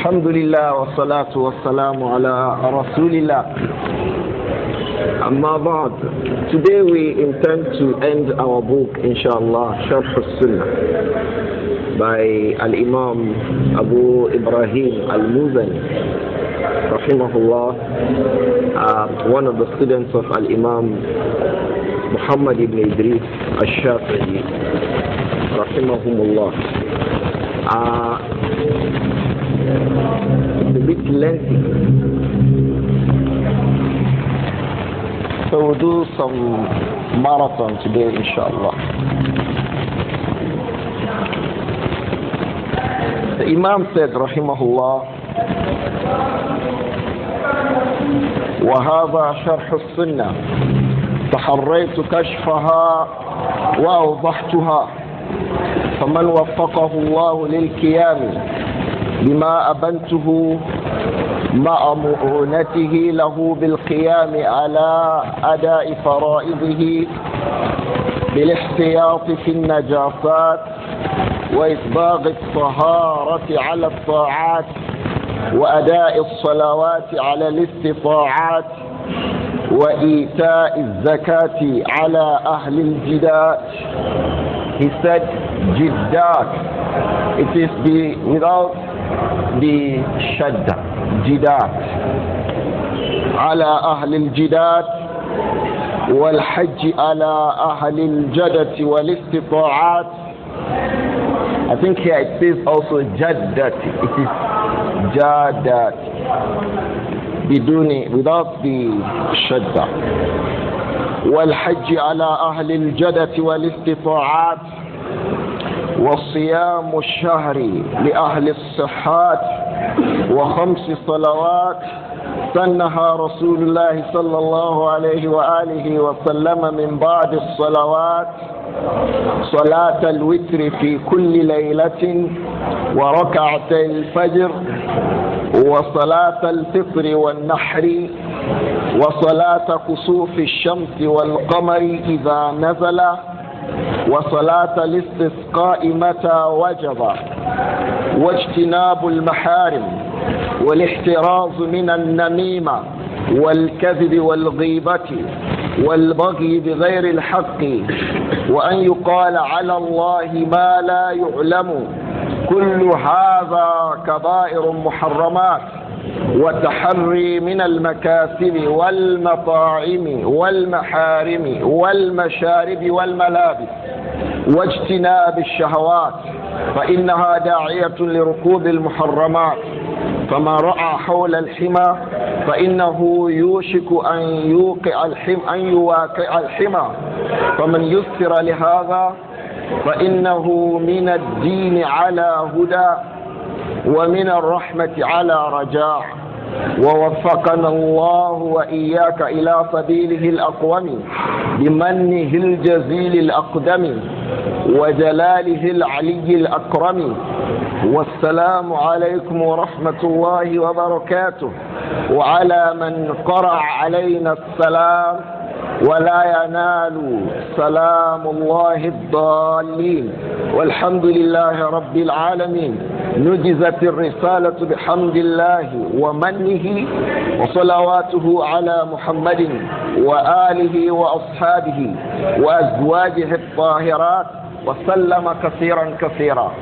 Alhamdulillah wa salatu wa salamu ala Rasulillah. Amma ba'd. Today we intend to end our book, inshallah, Sharh As-Sunnah by Al-Imam Abu Ibrāhīm Al-Muzani, rahimahullah, one of the students of Al-Imam Muhammad ibn Idris ash-Shafi'i, rahimahumullah. It's a bit lengthy, so we'll do some marathon today, inshallah. The Imam said, rahimahullah, وهذا شرح السنة تحريت كشفها وأوضحتها فمن وفقه الله للقيام بما أبنته مع مؤونته له بالقيام على أداء فرائضه بالاحتياط في النجاسات وإسباغ الطهارة على الطاعات وأداء الصلوات على الاستطاعات وإيتاء الزكاة على أهل الجدات. He said jiddat. It is without the shadda. Jiddat. على أهل الجدات والحج على أهل الجدة والاستطاعات. I think here it says also jaddat. It is jaddat. بدون without the shadda. والحج على أهل الجدة والاستطاعات وصيام الشهر لأهل الصحات وخمس صلوات سنها رسول الله صلى الله عليه وآله وسلم من بعد الصلوات صلاة الوتر في كل ليلة وركعتي الفجر وصلاة الفطر والنحر وصلاة كسوف الشمس والقمر إذا نزل وصلاة الاستسقاء متى وجب واجتناب المحارم والاحتراز من النميمة والكذب والغيبة والبغي بغير الحق وأن يقال على الله ما لا يعلم كل هذا كبائر محرمات والتحري من المكاسب والمطاعم والمحارم والمشارب والملابس واجتناب الشهوات فإنها داعية لركوب المحرمات فما رأى حول الحمى فإنه يوشك أن يواقع الحمى فمن يسر لهذا فإنه من الدين على هدى ومن الرحمة على رجاء ووفقنا الله وإياك إلى سبيله الأقوم بمنه الجزيل الأقدم وجلاله العلي الأكرم والسلام عليكم ورحمة الله وبركاته وعلى من قرأ علينا السلام ولا ينال سلام الله الضالين والحمد لله رب العالمين. نجزت الرسالة بحمد الله ومنه وصلواته على محمد وآله وأصحابه وأزواجه الطاهرات وسلم كثيرا كثيرا.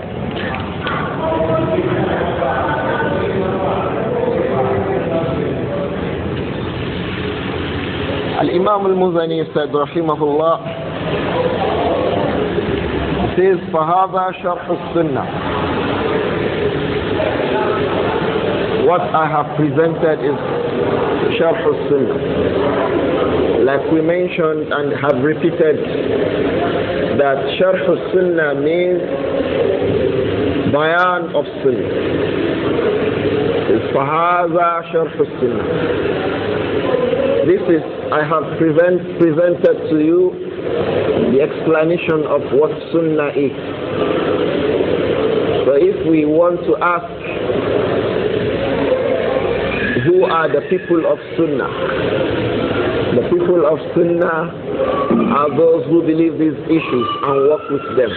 Al-Imam Al-Muzani said, rahimahullah, says, فَهَذَا شَرْحُ السُّنَّةِ. What I have presented is Sharh As-Sunnah. Like we mentioned and have repeated, that Sharh As-Sunnah means Bayan of Sunnah. It's فَهَذَا شَرْحُ السُّنَّةِ. This is, I have presented to you the explanation of what Sunnah is. So if we want to ask, who are the people of Sunnah? The people of Sunnah are those who believe these issues and work with them.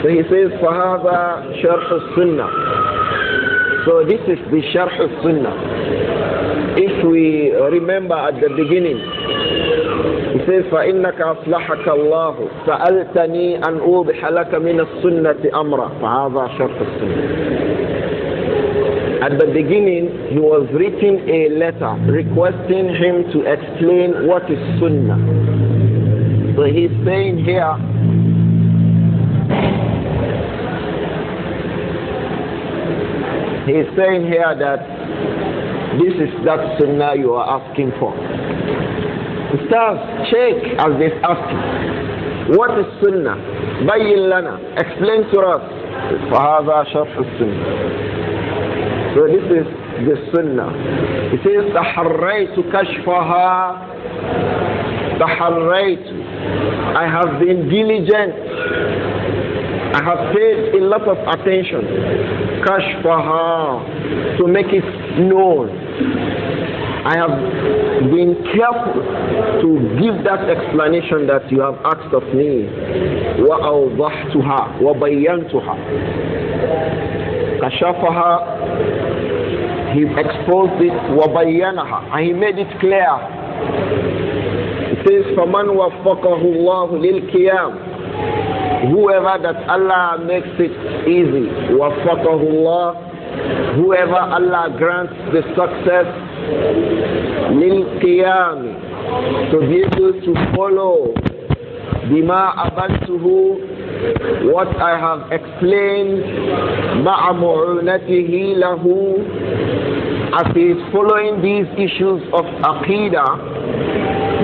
So he says, فَهَذَا شَرْحُ السُّنَّةِ. So this is the Sharh As-Sunnah. If we remember at the beginning, it says, فَإِنَّكَ أَصْلَحَكَ اللَّهُ سَأَلْتَنِي أَنْ أُوضِحَ لَكَ مِنَ السُّنَّةِ أَمْرًا فَهَذَا شَرْحُ السُّنَّةِ. At the beginning, he was writing a letter requesting him to explain what is Sunnah. So he's saying here, that this is that Sunnah you are asking for. Ustaz, Shaykh, as they ask, what is Sunnah? Bayyin lana, explain to us. فَهَذَا شَرْحُ السُّنَّةِ. So this is the Sunnah. It says, تَحَرَّيْتُ كَشْفَهَا. تَحَرَّيْتُ, I have been diligent. I have paid a lot of attention. Kashfaha, to make it known. I have been careful to give that explanation that you have asked of me. وَأَوْضَحْتُهَا وَبَيَّنْتُهَا. Kashafaha, he exposed it. وَبَيَّنَهَا, and he made it clear. It says, فَمَنْ وَفَّقَهُ اللَّهُ لِلْقِيَامِ. Whoever that Allah makes it easy, وَفَّقَهُ اللَّهُ, whoever Allah grants the success, لِلْقِيَامِ, to be able to follow بِمَا أَبَنْتُهُ, what I have explained, مَعَ مُعُونَتِهِ لَهُ, as he is following these issues of Aqidah,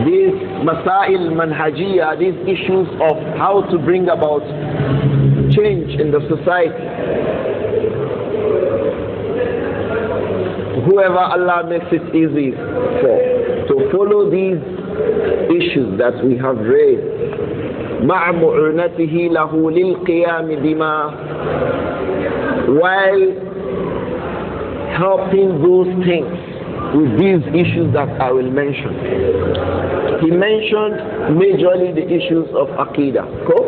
these Masail Manhajiyah, these issues of how to bring about change in the society. Whoever Allah makes it easy for, to follow these issues that we have raised, مع معنته له للقيام بما, while helping those things with these issues that I will mention. He mentioned majorly the issues of Aqidah. Cool?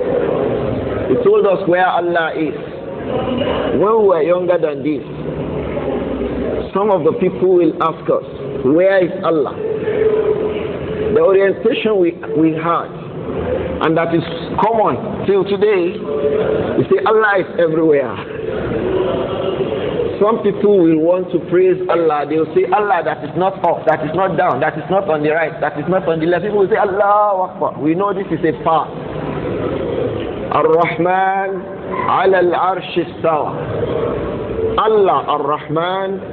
He told us where Allah is. When we were younger than this, some of the people will ask us, where is Allah? The orientation we had, and that is common till today, we say Allah is everywhere. Some people will want to praise Allah. They will say Allah that is not up, that is not down, that is not on the right, that is not on the left. People will say Allahu Akbar. We know this is a path. Ar-Rahman ala al-Arsh istawa. Allah Ar-Rahman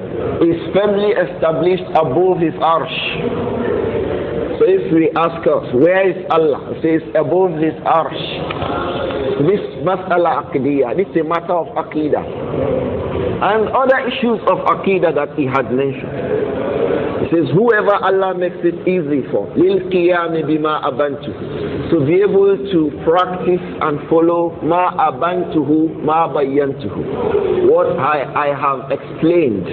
is firmly established above his Arsh. So if we ask us, where is Allah? It says above his Arsh. This mas'ala aqidiyah, this is a matter of aqidah. And other issues of Aqidah that he had mentioned. He says, whoever Allah makes it easy for, لِلْقِيَامِ بِمَا أَبَنْتُهُ, to be able to practice and follow مَا أَبَنْتُهُ مَا بَيَّنْتُهُ, what I have explained,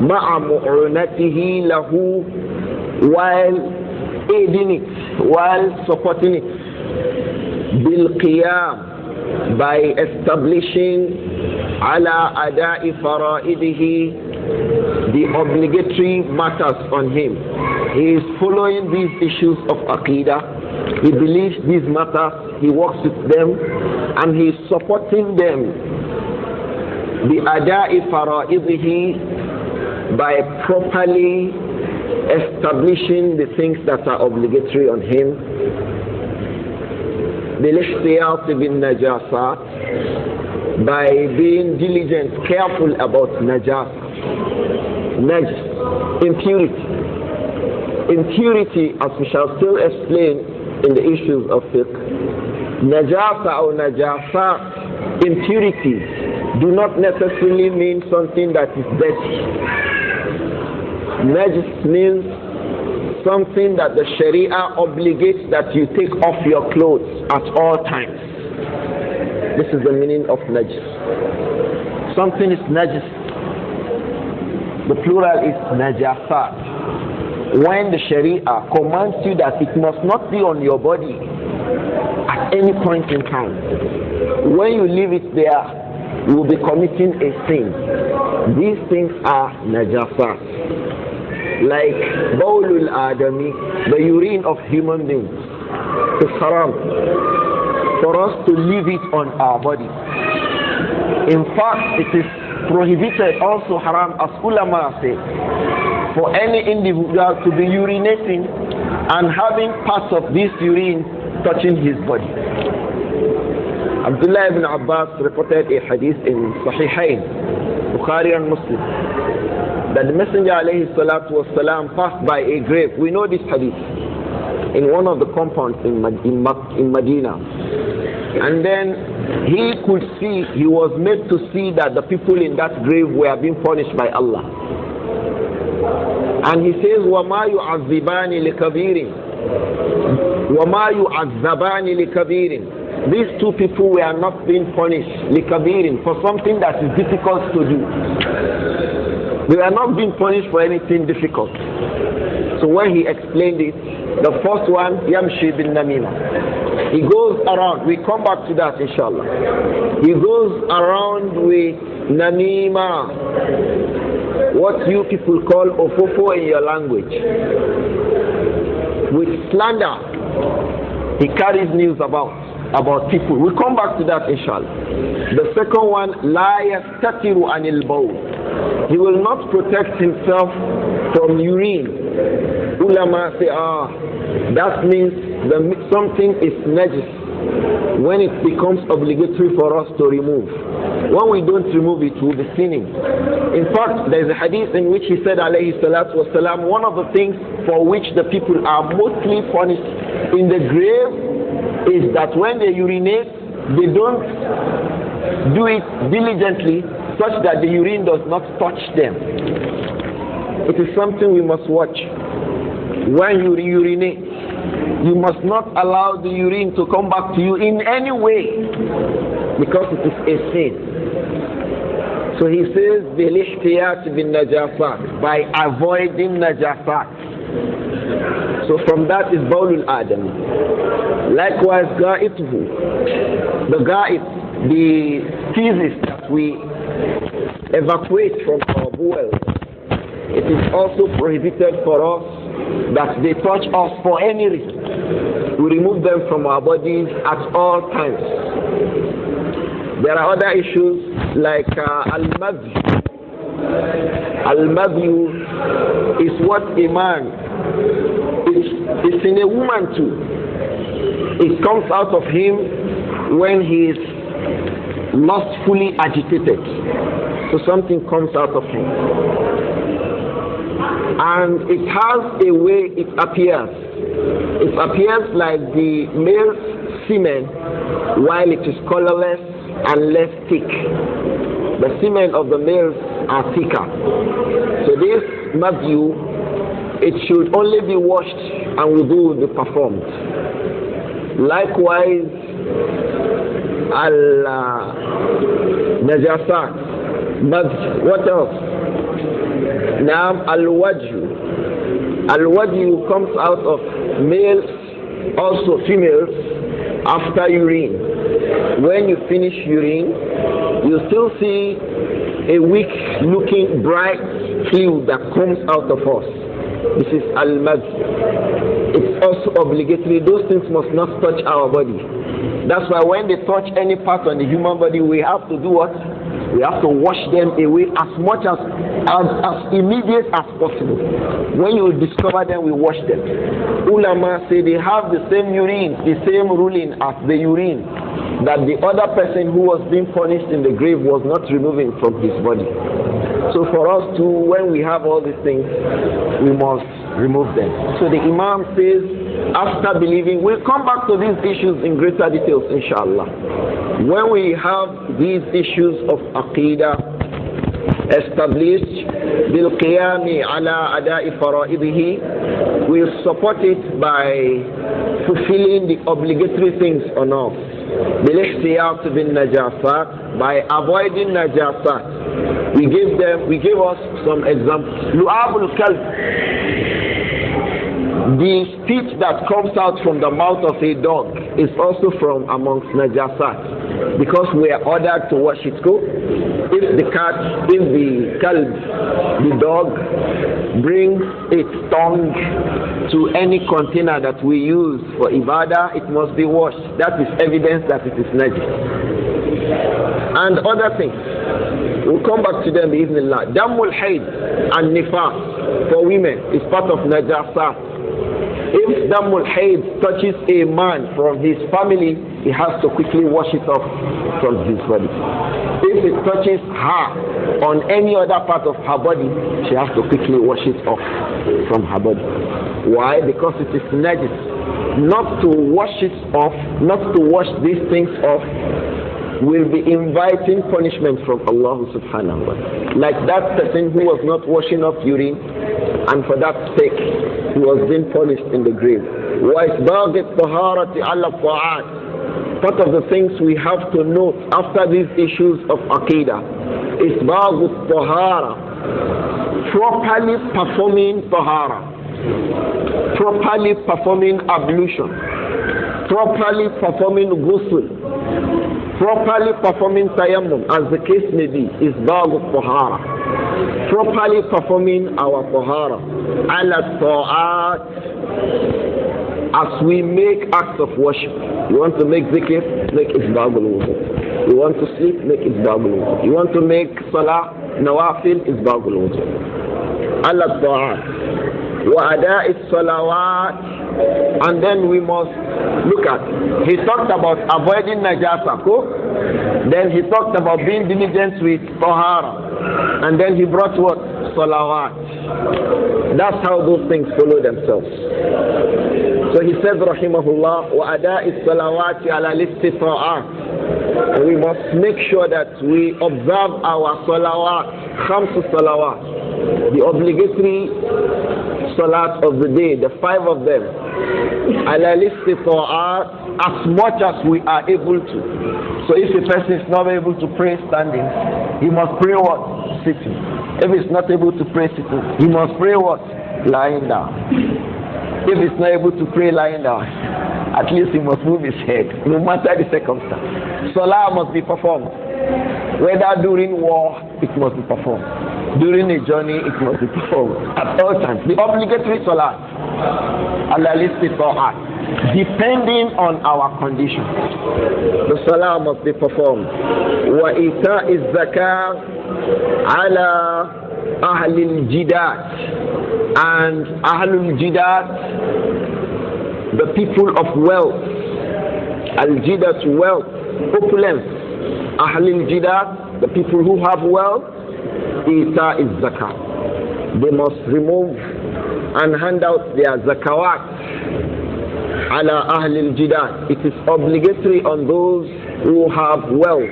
مَعَ مُعُونَتِهِ لَهُ, while aiding it, while supporting it, بِالْقِيَامِ, by establishing ala ada'i fara'idihi, the obligatory matters on him. He is following these issues of Aqidah. He believes these matters, he works with them, and he is supporting them. The ada'i fara'idihi, by properly establishing the things that are obligatory on him. بالاحتياط بالنجاسات, by being diligent, careful about najas, impurity. Impurity, as we shall still explain in the issues of fiqh, najasa or najasat, impurities, do not necessarily mean something that is dirty. Najis means something that the Sharia obligates that you take off your clothes at all times. This is the meaning of najis. Something is najis. The plural is najasat. When the Sharia commands you that it must not be on your body at any point in time, when you leave it there, you will be committing a sin. These things are najasat. Like bawlul adami, the urine of human beings. It's haram for us to leave it on our body. In fact, it is prohibited, also haram, as ulama say, for any individual to be urinating and having parts of this urine touching his body. Abdullah ibn Abbas reported a hadith in Sahihain, Bukhari and Muslim, that the Messenger alayhi salatu wasalam passed by a grave. We know this hadith in one of the compounds in Medina. And then he could see, he was made to see that the people in that grave were being punished by Allah. And he says, وَمَا يُعَذِّبَانِ لِكَبِيرٍ وَمَا يُعَذَّبَانِ لِكَبِيرٍ. These two people were not being punished لِكَبِيرٍ, for something that is difficult to do. They were not being punished for anything difficult. So when he explained it, the first one, Yamshi bin Namima. He goes around, we come back to that inshallah. He goes around with Namima, what you people call ofofo in your language, with slander. He carries news about people. We'll come back to that inshallah. The second one, La yastatiru anil bawl. He will not protect himself from urine. Ulama say, that means something is najis when it becomes obligatory for us to remove. When we don't remove it, we'll be sinning. In fact, there is a hadith in which he said, alayhi salatu wasalam, one of the things for which the people are mostly punished in the grave is that when they urinate, they don't do it diligently such that the urine does not touch them. It is something we must watch. When you urinate, you must not allow the urine to come back to you in any way, because it is a sin. So he says, بِالِحْتِيَاتِ بِالنَّجَاسَاتِ, by avoiding najasat. So from that is bawlul adam. Likewise, ga'ituhu, the ga'it, the feces that we evacuate from our bowels, it is also prohibited for us that they touch us for any reason. We remove them from our bodies at all times. There are other issues like al-madhi. Al-madhi is what a man, it's in a woman too. It comes out of him when he is lustfully agitated. So something comes out of him. And it has a way it appears. It appears like the male semen, while it is colorless and less thick. The semen of the males are thicker. So this madhu, it should only be washed and wudu will be performed. Likewise, najasat, what else? Now al-wajhu. Al-wajhu comes out of males, also females, after urine. When you finish urine, you still see a weak looking bright fluid that comes out of us. This is al-madh. It's also obligatory. Those things must not touch our body. That's why when they touch any part on the human body, we have to do what? We have to wash them away as much as immediate as possible. When you discover them, we wash them. Ulama say they have the same urine, the same ruling as the urine that the other person who was being punished in the grave was not removing from his body. So for us too, when we have all these things, we must remove them. So the Imam says, after believing, we'll come back to these issues in greater details, inshallah. When we have these issues of aqidah established, بالقيام على أداء فرائضه, we'll support it by fulfilling the obligatory things on us. بالاحتياط بالنجاسات, by avoiding najasat. We gave us some examples. Lu'abul kalb, the spit that comes out from the mouth of a dog, is also from amongst najasat. because we are ordered to wash it. Go. If the kalb, the dog, brings its tongue to any container that we use for ibadah, it must be washed. That is evidence that it is najis. And other things, we'll come back to them bi'idhnillah. Damul hayd and nifas for women is part of najasah. If Damul Hayd touches a man from his family, he has to quickly wash it off from his body. If it touches her on any other part of her body, she has to quickly wash it off from her body. Why? Because it is najis. Not to wash it off, not to wash these things off, will be inviting punishment from Allah subhanahu wa ta'ala. Like that person who was not washing off urine, and for that sake he was being punished in the grave. وَإِسْبَاغِ الطَّهَارَةِ عَلَى الطَّاعَاتِ. Part of the things we have to note after these issues of Aqidah, إِسْبَاغُ الطَّهَارَةِ, properly performing Tahara, properly performing ablution, properly performing ghusl, properly performing tayammum, as the case may be, is bagu tahara. Properly performing our tahara. Ala ta'at, as we make acts of worship. You want to make zikr, make it bagu wudu. You want to sleep, make it bagu wudu. You want to make salah, nawafil, is bagu wudu. Ala ta'at. Wa ada'i salawat. And then we must look at, he talked about avoiding najasa, then he talked about being diligent with tahara, and then he brought what? Salawat. That's how those things follow themselves. So he said, rahimahullah, wa ada'i salawati ala listita'at. We must make sure that we observe our salawat, khamsu salawat, the obligatory salat of the day, the 5 of them, ala listita'at, as much as we are able to. So if a person is not able to pray standing, he must pray what? Sitting. If he's not able to pray sitting, he must pray what? Lying down. If he's not able to pray lying down, at least he must move his head, no matter the circumstance. Salah must be performed. Whether during war, it must be performed. During a journey, it must be performed. At all times. The obligatory salah, ala listita'at, depending on our condition. The salah must be performed. Wa ita'iz zakah ala ahlil jidat. And ahlul jidat, the people of wealth. Al-jidat, wealth, opulence. Ahlul jidat, the people who have wealth. Ita is zakah. They must remove and hand out their zakawat. Ala ahlil jidat. It is obligatory on those who have wealth.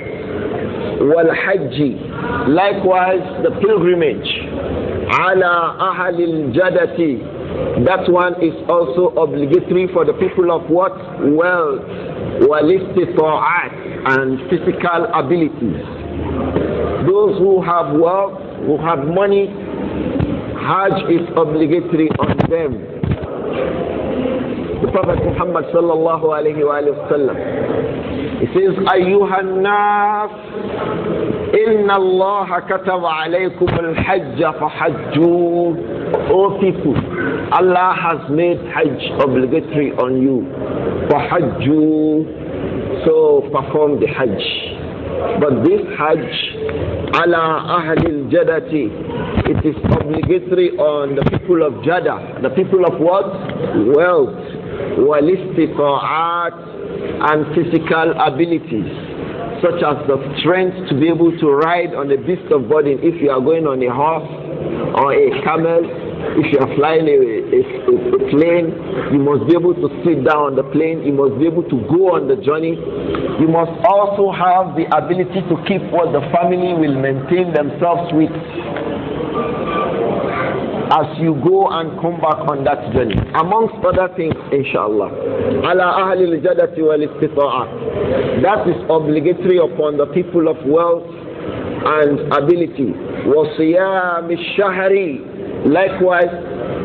Wal hajji. Likewise, the pilgrimage. Ala ahlil jadati. That one is also obligatory for the people of what? Wealth. Walistita'at, and physical abilities. Those who have wealth, who have money, Hajj is obligatory on them. The Prophet Muhammad sallallahu alayhi wa sallam, he says, Ayyuhan nas, inna Allah kataba alaykum al-hajj fahajju. O people, Allah has made Hajj obligatory on you. Fahajju, so perform the Hajj. But this Hajj, ala ahlil jadati, it is obligatory on the people of Jada. The people of what? Wealth. Walistita'at, and physical abilities, such as the strength to be able to ride on a beast of burden. If you are going on a horse or a camel, if you are flying a plane, you must be able to sit down on the plane. You must be able to go on the journey. You must also have the ability to keep what the family will maintain themselves with as you go and come back on that journey. Amongst other things, inshallah. Ala ahli al-jadati wal istita'at. That is obligatory upon the people of wealth and ability. Wa siyam ash-shahri. Likewise,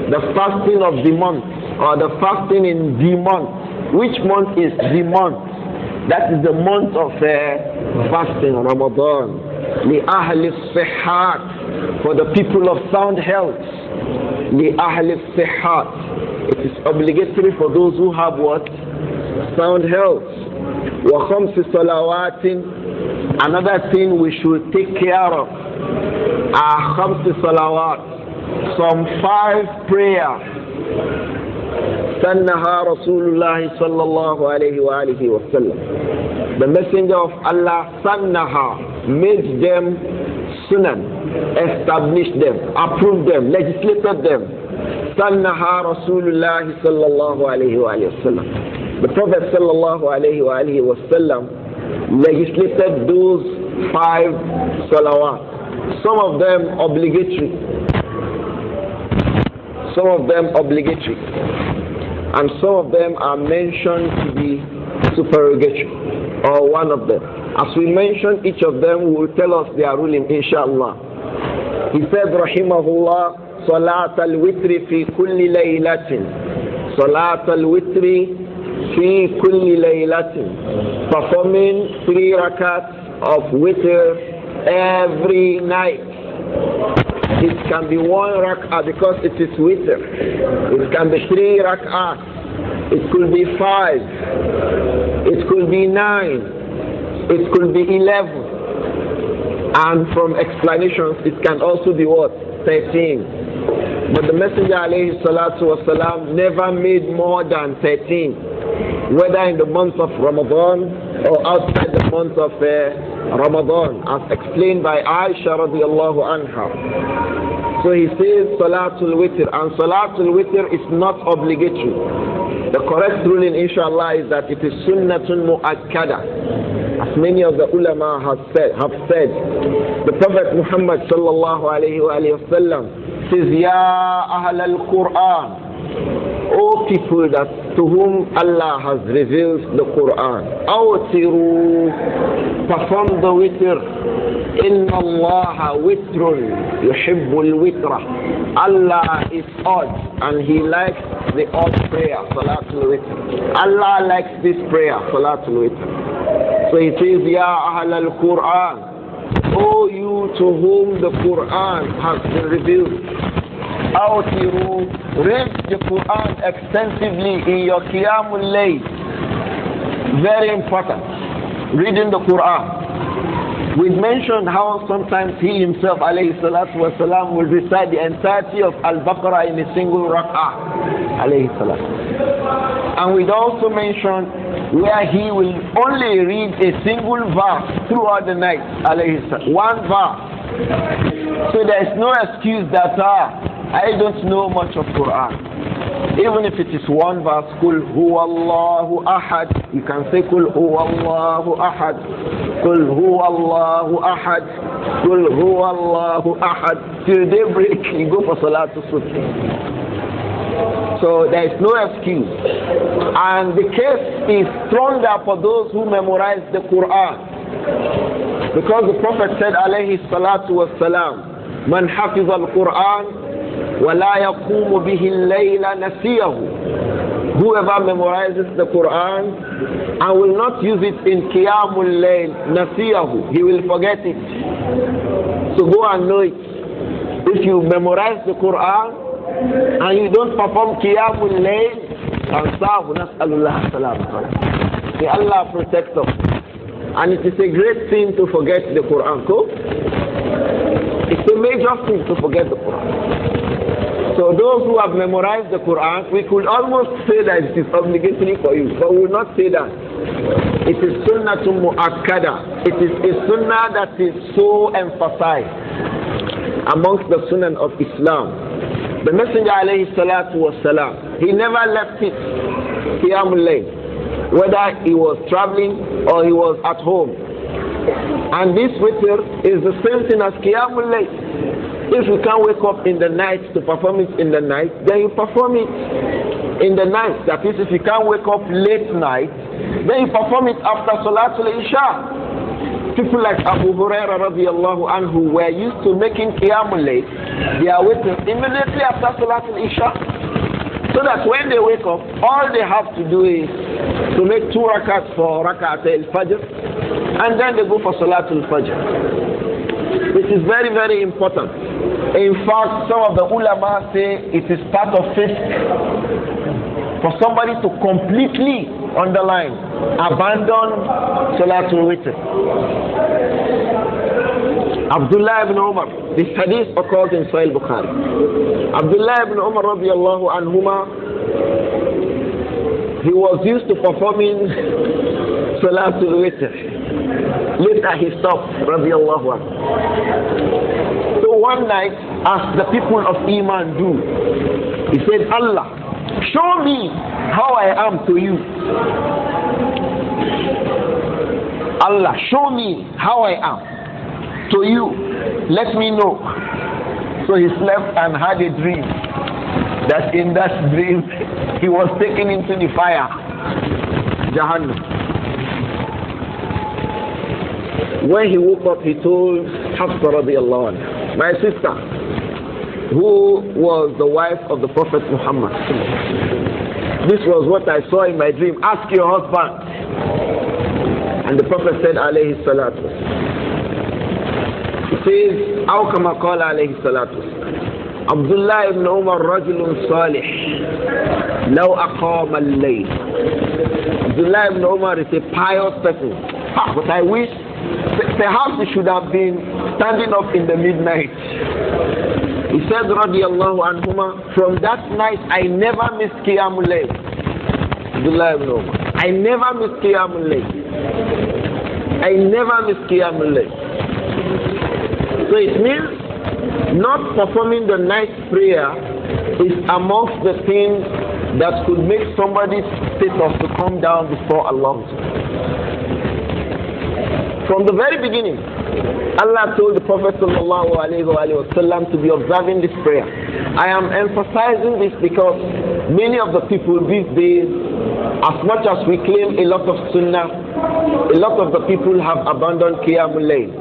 the fasting of the month, or the fasting in the month. Which month is the month? That is the month of fasting, Ramadan. لِأَهْلِ الصِّحَّةِ, for the people of sound health. لِأَهْلِ الصِّحَّةِ, it is obligatory for those who have what? Sound health. وَخَمْسِ صَلَوَاتٍ, another thing we should take care of are خَمْسِ صَلَوَاتٍ, some 5 prayers. سَنَّهَا رَسُولُ اللَّهِ صَلَّى اللَّهُ عَلَيْهِ وَآلِهِ وَسَلَّمَ. The Messenger of Allah, Sannaha, made them sunan, established them, approved them, legislated them. Sannaha Rasulullah sallallahu alayhi wa sallam. The Prophet sallallahu alayhi wa sallam legislated those 5 salawat. Some of them obligatory. Some of them obligatory. And some of them are mentioned to be supererogatory, or one of them. As we mentioned, each of them will tell us their ruling, inshallah. He said, Rahimahullah, Salat al-Witri fi kulli laylatin. Salat al-Witri fi kulli laylatin. Performing 3 rakats of witr every night. It can be 1 rak'ah because it is witr. It can be 3 rak'ahs. It could be 5. It could be 9. It could be 11. And from explanations, it can also be what? 13. But the Messenger alayhi salatu wasalam never made more than 13. Whether in the month of Ramadan or outside the month of Ramadan, as explained by Aisha radiallahu anha. So he says Salatul Witr, and Salatul Witr is not obligatory. The correct ruling, inshallah, is that it is Sunnatun Mu'akkada. As many of the ulama have said, the Prophet Muhammad sallallahu alayhi wa sallam says, Ya Ahl al-Quran, O people that to whom Allah has revealed the Quran, Awtiru, perform the witr. Inna Allah witrun yuhibbul witra. Allah is odd and He likes the odd prayer, Salatul Witr. Allah likes this prayer, Salatul Witr. So He says, Ya Ahl al-Quran, O you to whom the Quran has been revealed, Awtiru, read the Quran extensively in your Qiyamul Layl. Very important. Reading the Quran. We mentioned how sometimes he himself, alayhi salatu wasalam, will recite the entirety of Al-Baqarah in a single rak'ah, alayhi salatu. And we also mentioned where he will only read a single verse throughout the night, alayhi salatu. 1 verse. So there is no excuse that I don't know much of Quran. Even if it is 1 verse, Kul huwallahu ahad, you can say Kul huwallahu ahad, Kul huwallahu ahad, Kul huwallahu ahad. Till daybreak, you go for Salatul Subh. So there is no excuse. And the case is stronger for those who memorize the Quran. Because the Prophet said, alayhi salatu wassalam, Man hafiz al-Quran, وَلَا يَقُومُ بِهِ اللَّيْلَ نَسِيَهُ. Whoever memorizes the Quran and will not use it in Qiyamul Layl, نَسِيَهُ, he will forget it. So go and know it. If you memorize the Quran and you don't perform Qiyamul Layl, may Allah protect us. And it is a great thing to forget the Quran. It's a major thing to forget the Quran. So those who have memorized the Quran, we could almost say that it is obligatory for you, but we will not say that. It is Sunnatun Mu'akkada. It is a Sunnah that is so emphasized amongst the Sunnah of Islam. The Messenger alayhi salatu wasalam, he never left it, Qiyamul Layl, whether he was traveling or he was at home. And this witr is the same thing as Qiyamul Layl. If you can't wake up in the night to perform it in the night, then you perform it in the night. That is, if you can't wake up late night, then you perform it after Salatul Isha. People like Abu Hurairah radiallahu anhu were used to making Qiyamul Layl. They are waiting immediately after Salatul Isha, so that when they wake up, all they have to do is to to make 2 rakats for rakat al-fajr, and then they go for salatul fajr. This is very, very important. In fact, some of the ulama say it is part of fiqh for somebody to completely underline, abandon salatul witr. Abdullah ibn Umar, this hadith occurs in Sahih Bukhari. Abdullah ibn Umar radiallahu anhuma, he was used to performing salatul witr. Later he stopped, radiallahu anhu. So one night, as the people of Imam do, he said, Allah, show me how I am to you. Allah, show me how I am to you. Let me know. So he slept and had a dream. That in that dream, he was taken into the fire, Jahannam. When he woke up, he told Hafsa radiallahu anha, my sister, who was the wife of the Prophet Muhammad. This was what I saw in my dream. Ask your husband. And the Prophet said, alayhi salatu. He says, أو كما قال عليه الصلاة والسلام Abdullah ibn Umar rajulun salih law aqama al-layl. Abdullah ibn Umar is a pious person. But I wish perhaps he should have been standing up in the midnight. He said radiyallahu anhuma, from that night I never missed Qiyamul Layl. Abdullah ibn Umar, I never missed Qiyamul Layl. I never missed Qiyamul Layl. So it means not performing the night prayer is amongst the things that could make somebody's status to come down before Allah. From the very beginning, Allah told the Prophet ﷺ to be observing this prayer. I am emphasizing this because many of the people these days, as much as we claim a lot of Sunnah, a lot of the people have abandoned Qiyamul Layl.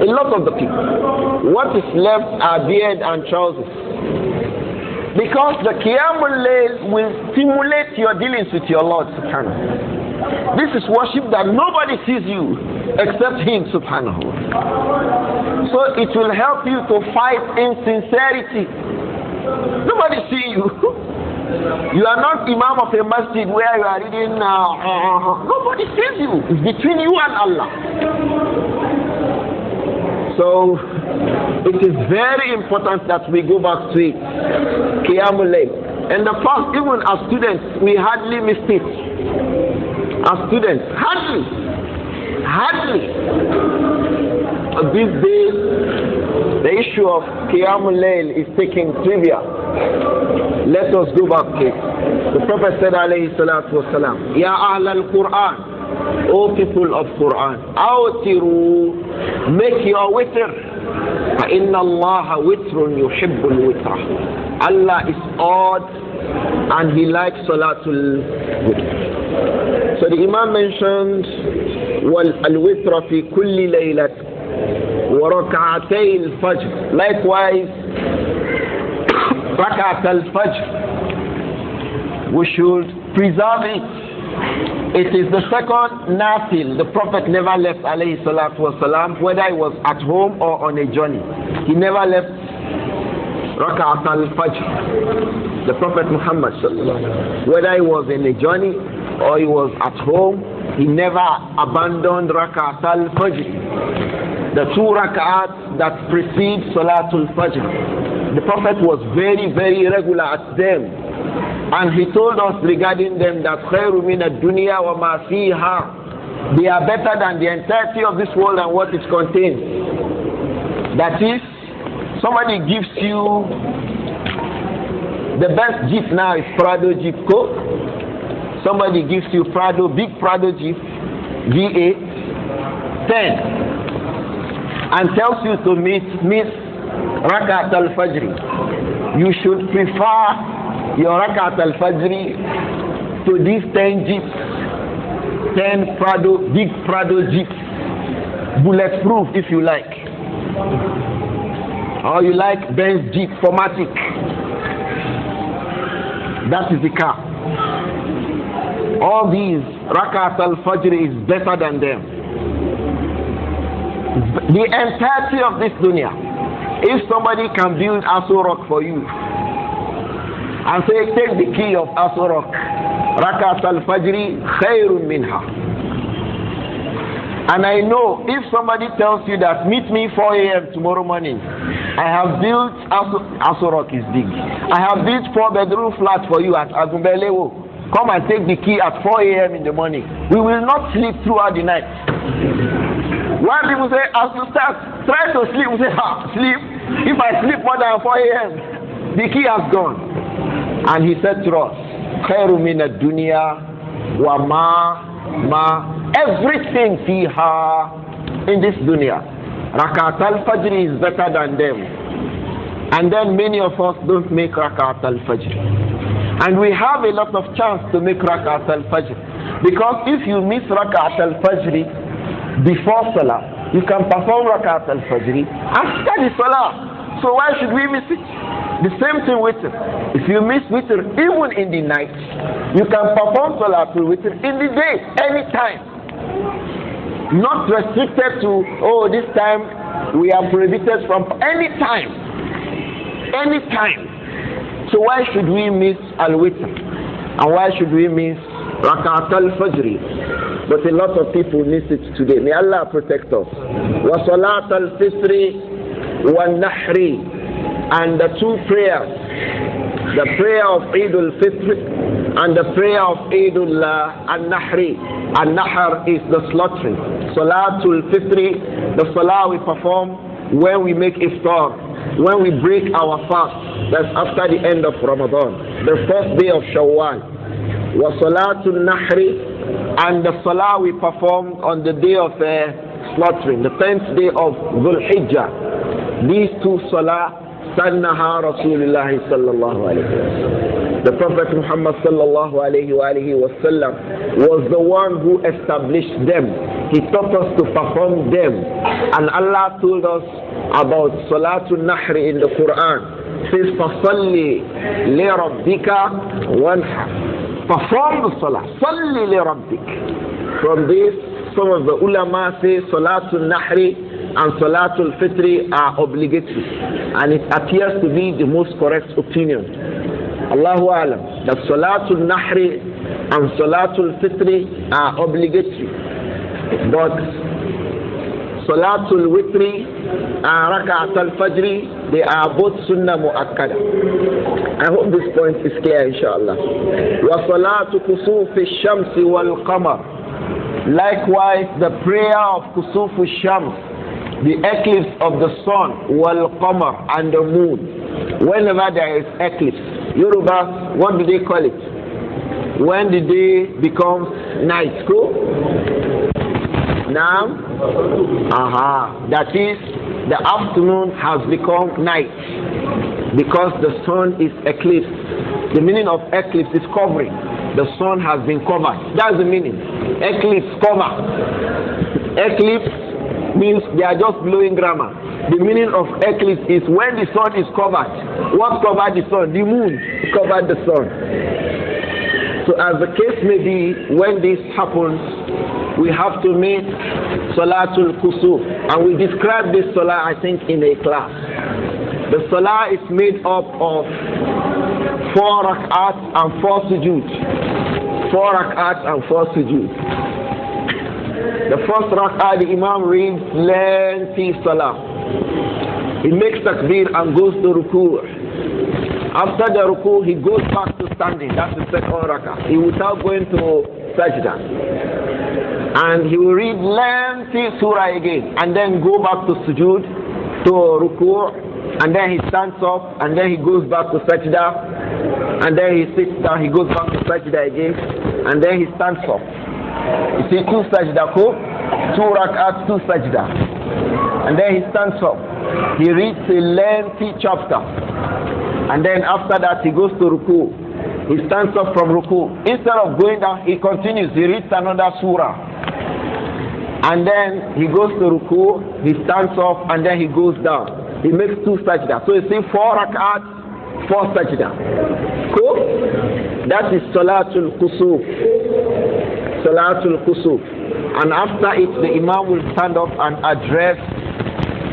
A lot of the people. What is left are beard and trousers. Because the Qiyamul Layl will stimulate your dealings with your Lord subhanahu. This is worship that nobody sees you except Him subhanahu. So it will help you to fight insincerity. Nobody sees you. You are not Imam of a masjid where you are reading. Nobody sees you. It's between you and Allah. So it is very important that we go back to it. Qiyamul Layl. In the past, even as students, we hardly missed it. As students, hardly. But these days, the issue of Qiyamul Layl is taking trivia. Let us go back to it. The Prophet said, alayhi salatu wasalam, Ya Ahl al-Quran, O people of Quran, awtiru, make your witr. فَإِنَّ اللَّهَ وِتْرٌ يُحِبُّ الْوِتْرَ. Allah is odd and He likes Salatul Witr. So the Imam mentioned al-witra fi kulli laylat wa rak'atay al-fajr. Likewise, rak'at al-fajr, we should preserve it. It is the second nafil. The Prophet never left alayhi salatu wasalam, whether he was at home or on a journey. He never left rak'at al-fajr. The Prophet Muhammad whether he was in a journey or he was at home, he never abandoned rak'at al-fajr. The 2 rak'ats that precede salatul fajr. The Prophet was very, very regular at them. And he told us regarding them that khairu min ad-dunya wa ma fiha. They are better than the entirety of this world and what it contains. That is, somebody gives you the best Jeep now is Prado Jeep Co. Somebody gives you Prado, big Prado Jeep V8 10 and tells you to miss Rakat al-Fajr. You should prefer your Rakat al-Fajr to these 10 Jeeps, 10 Prado, big Prado Jeeps, bulletproof if you like. Or you like Benz Jeep 4MATIC. That is the car. All these, Rakat al-Fajr is better than them. The entirety of this dunya. If somebody can build As-Sunnah for you and say, take the key of As-Sunnah, Rakat al-Fajr khayrun minha. And I know if somebody tells you that meet me 4 a.m. tomorrow morning, I have built As-Sunnah is big. I have built 4-bedroom flat for you at Agumbelewo. Come and take the key at 4 a.m. in the morning. We will not sleep throughout the night. When people say, as you start, try to sleep, we say, sleep. If I sleep more than 4 a.m., the key has gone. And he said to us, khairu min ad-dunya wa ma everything fiha in this dunya. Rakat al-Fajr is better than them. And then many of us don't make Rakat al-Fajr. And we have a lot of chance to make Rakat al-Fajr. Because if you miss Rakat al-Fajr before Salah, you can perform Rakat al-Fajr after the Salah. So why should we miss it? The same thing with it. If you miss witr even in the night, you can perform Salatul Witr in the day, anytime. Not restricted to, this time we are prohibited from, anytime. Anytime. So why should we miss Al-Witr? And why should we miss Rakat al-Fajr? But a lot of people miss it today. May Allah protect us. Wa Salat al-Fitri wa Nahri. And the two prayers, the prayer of Eid al-Fitr and the prayer of Eid al-Nahri. Al-Nahr is the slaughtering. Salatul Fitri, the salah we perform when we make iftar, when we break our fast. That's after the end of Ramadan, the first day of Shawwal. Wa Salatul Nahri, and the salah we perform on the day of slaughtering, the 10th day of Dhul Hijjah. These two salah, Sannaha Rasulullah sallallahu alayhi wa sallam. The Prophet Muhammad sallallahu alayhi wa sallam was the one who established them. He taught us to perform them. And Allah told us about Salatul Nahri in the Quran. It says, فَصَلِّ لِرَبِّكَ وَانْحَرْ. Perform the salah. صَلِّ لِرَبِّكَ. From this, some of the ulama say Salatul Nahri and Salatul Fitri are obligatory, and it appears to be the most correct opinion. Allahu Alam, that Salatul Nahri and Salatul Fitri are obligatory, but Salatul Witri and Rakat al-Fajr, they are both Sunnah Mu'akkada. I hope this point is clear, inshallah. Wa Salatu Kusufi Shamsi wal Qamar. Likewise, the prayer of Kusufu Shams, the eclipse of the sun, wal qamar, and the moon. Whenever there is eclipse, Yoruba, what do they call it? When the day becomes night, cool? Now, that is, the afternoon has become night because the sun is eclipsed. The meaning of eclipse is covering. The sun has been covered. That's the meaning. Eclipse, cover. Eclipse means they are just blowing grammar. The meaning of eclipse is when the sun is covered. What covered the sun? The moon covered the sun. So as the case may be, when this happens, we have to make Salatul Kusuf. And we describe this Salah, I think, in a class. The Salah is made up of 4 rak'at and 4 sujood. 4 rak'at and 4 sujood. The first rak'ah, the Imam reads lengthy salah. He makes takbir and goes to ruku'. After the ruku', he goes back to standing. That's the second rak'ah. He without going to sajda. And he will read lengthy surah again. And then go back to sujood, to ruku'. And then he stands up. And then he goes back to sajda. And then he sits down. He goes back to sajda again. And then he stands up. You see 2 sajda, 2 rak'at, 2 sajda. And then he stands up. He reads a lengthy chapter. And then after that he goes to ruku. He stands up from ruku. Instead of going down, he continues. He reads another surah. And then he goes to ruku. He stands up and then he goes down. He makes 2 sajda. So you see 4 rak'at, 4 sajda. Cool? That is Salatul Kusuf. Salatul Kusuf. And after it, the Imam will stand up and address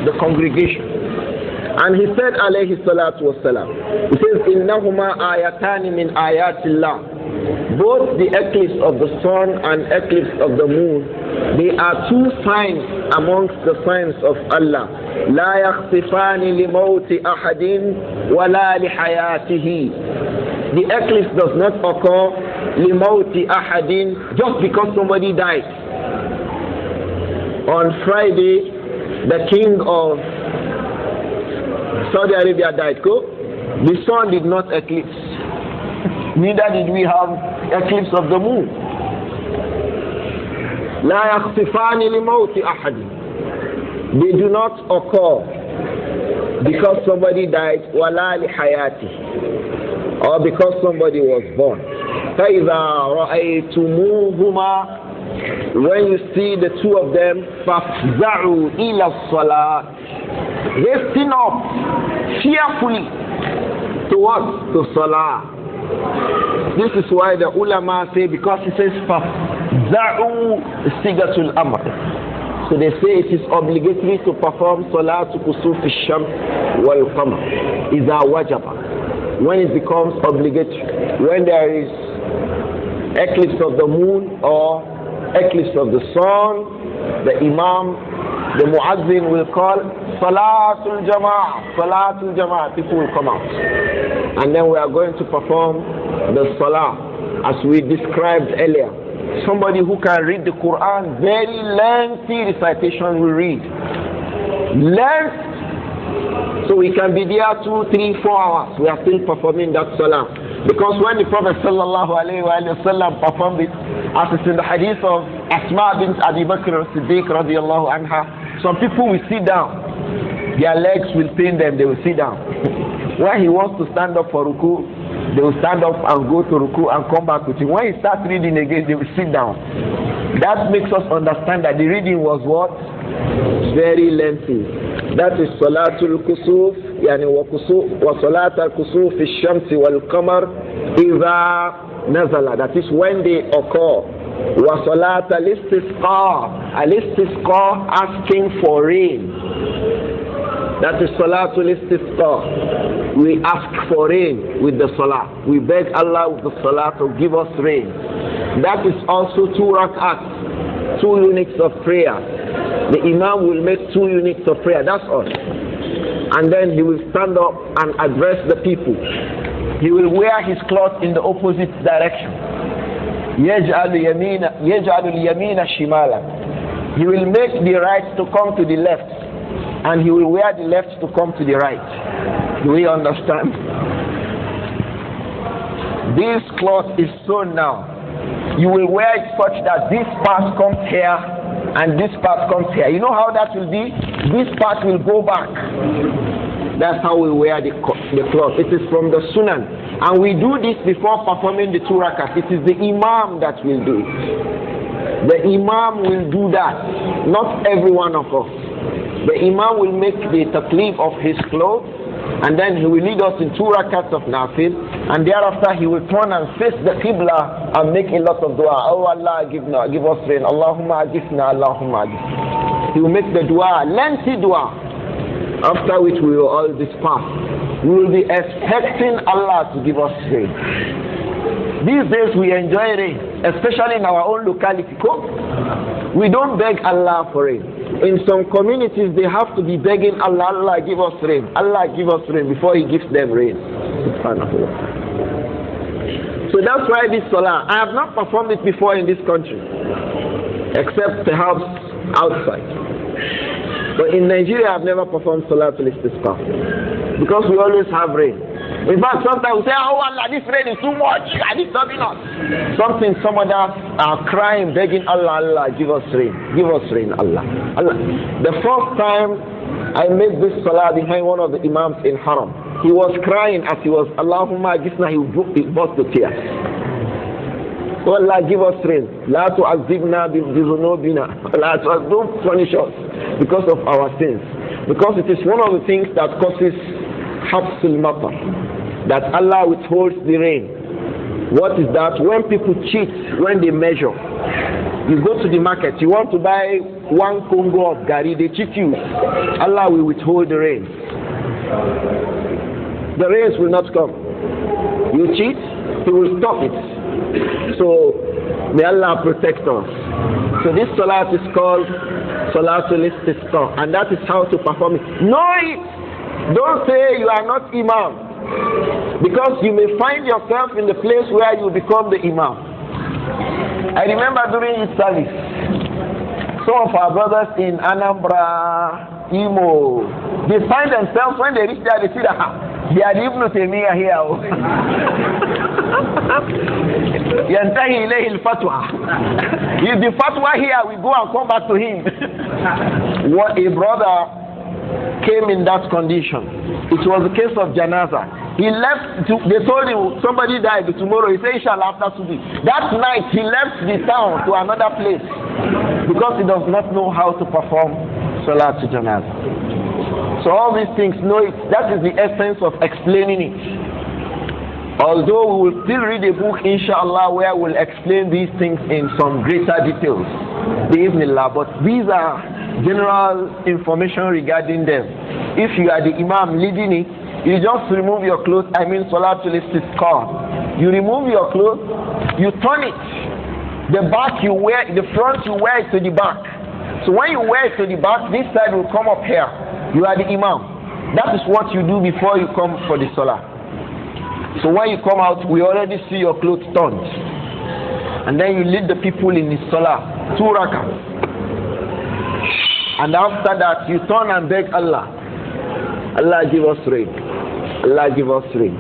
the congregation. And he said, alayhi salatu wassalam, he says, إِنَّهُمَا آيَتَانِ مِنْ آيَاتِ اللَّهِ. Both the eclipse of the sun and eclipse of the moon, they are 2 signs amongst the signs of Allah. لَا يَخْصِفَانِ لِمَوْتِ أَحَدٍ وَلَا لِحَيَاتِهِ. The eclipse does not occur لِمَوْتِ أَحَدٍ just because somebody died. On Friday, the king of Saudi Arabia died. The sun did not eclipse. Neither did we have eclipse of the moon. لا يخصفان لموت أحد. They do not occur because somebody died ولا لحياته, or because somebody was born. فإذا رأيتموهما, when you see the 2 of them, فافزعوا إلى الصلاة, hasten up fearfully towards the salah. This is why the ulama say, because he says fafza'u sigatul amr, so they say it is obligatory to perform salatu kusuf ash-shams wal qamar idha wajaba, when it becomes obligatory, when there is eclipse of the moon or eclipse of the sun. The Imam, the Muazzin will call Salatul Jama'ah, Salatul Jama'ah. People will come out. And then we are going to perform the Salah as we described earlier. Somebody who can read the Quran, very lengthy recitation will read. Length. So we can be there 2, 3, 4 hours. We are still performing that Salah. Because when the Prophet ﷺ performed it, as it's in the hadith of Asma bint Abi Bakr as-Siddiq radiyallahu anha, some people will sit down. Their legs will pain them, they will sit down. When he wants to stand up for ruku, they will stand up and go to ruku and come back with him. When he starts reading again, they will sit down. That makes us understand that the reading was what? Very lengthy. That is Salatul Kusuf, yani wa Salatul Kusuf ash-Shamsi wal Qamar idha nazala. That is when they occur. Wa Salatul Istisqa, al-Istisqa, asking for rain. That is Salatul Istisqa. We ask for rain with the Salah. We beg Allah with the Salah to give us rain. That is also 2 rak'at, 2 units of prayer. The Imam will make 2 units of prayer, that's all. And then he will stand up and address the people. He will wear his cloth in the opposite direction. يَجْعَلُ الْيَمِينَ شِمَالًا. He will make the right to come to the left, and he will wear the left to come to the right. Do we understand? This cloth is sewn now. You will wear it such that this part comes here and this part comes here. You know how that will be? This part will go back. That's how we wear the cloth. It is from the Sunnah. And we do this before performing the 2 rakats. It is the Imam that will do it. The Imam will do that. Not every one of us. The Imam will make the taklif of his clothes, and then he will lead us in 2 rakats of nafil, and thereafter he will turn and face the qibla and make a lot of dua. Oh Allah, give us rain. Allahumma agifna, Allahumma agifna. He will make the dua, lengthy dua, after which we will all disperse. We will be expecting Allah to give us rain. These days we enjoy rain, especially in our own locality. We don't beg Allah for rain. In some communities, they have to be begging Allah, Allah give us rain, Allah give us rain, before He gives them rain. So that's why this Salah, I have not performed it before in this country, except perhaps outside. But in Nigeria, I've never performed Salatul Istisqa, because we always have rain. In fact, sometimes we say, oh Allah, this rain is too much, and it's not enough. Some others are crying, begging Allah, Allah, give us rain, Allah. The first time I made this salah behind one of the Imams in Haram, he was crying as he was, Allahumma gisna, he burst the tears. Oh Allah, give us rain. La tu'azibna bizunubina. Don't punish us because of our sins. Because it is one of the things that causes habsul matar. that Allah withholds the rain. What is that? When people cheat, when they measure. You go to the market, you want to buy 1 Congo of gari, they cheat you. Allah will withhold the rain. The rains will not come. You cheat, He will stop it. So may Allah protect us. So this salat is called Salatul Istisqa, and that is how to perform it. Know it. Don't say you are not Imam, because you may find yourself in the place where you become the Imam. I remember during his service, some of our brothers in Anambra, Imo, they find themselves, when they reach there, they see that they are Ibn Taymiyyah here. Yantahi ilayhi al-fatwa. If the fatwa here, we go and come back to him. What a brother came in that condition. It was a case of janaza. He left, they told him somebody died tomorrow. He said, inshallah, after today. That night, he left the town to another place because he does not know how to perform salat to janaza. So all these things, know it. That is the essence of explaining it. Although we will still read a book, inshallah, where we'll explain these things in some greater details. Bi-Iznillah. But these are general information regarding them. If you are the Imam leading it, you just remove your clothes. I mean, Salatul Istisqa. You remove your clothes, you turn it. The back you wear, the front you wear it to the back. So when you wear it to the back, this side will come up here. You are the Imam. That is what you do before you come for the Salah. So when you come out, we already see your clothes turned. And then you lead the people in the Salah, 2 rakats. And after that, you turn and beg Allah. Allah give us rain. Allah give us rain.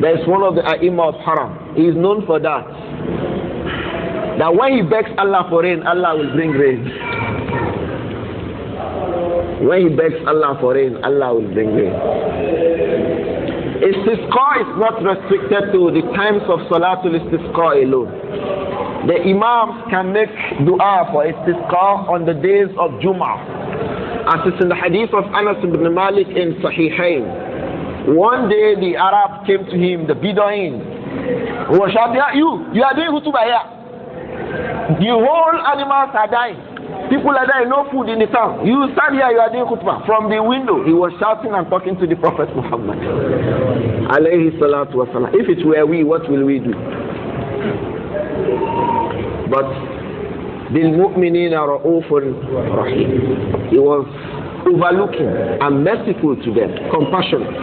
There is one of the Imam of Haram. He is known for that. That when he begs Allah for rain, Allah will bring rain. When he begs Allah for rain, Allah will bring rain. Istisqa is not restricted to the times of Salatul Istisqa alone. The Imams can make dua for Istisqa on the days of Jum'ah. As it's in the hadith of Anas ibn Malik in Sahihain. One day the Arab came to him, the Bedouin, who was shouting, you are doing khutbah here. The whole animals are dying. People are dying, no food in the town. You stand here, you are doing khutbah. From the window, he was shouting and talking to the Prophet Muhammad. Alayhi salatu wasalam. If it were we, what will we do? But بِالْمُؤْمِنِينَ رَءُوفٌ رَحِيمٌ. He was overlooking and merciful to them, compassionate.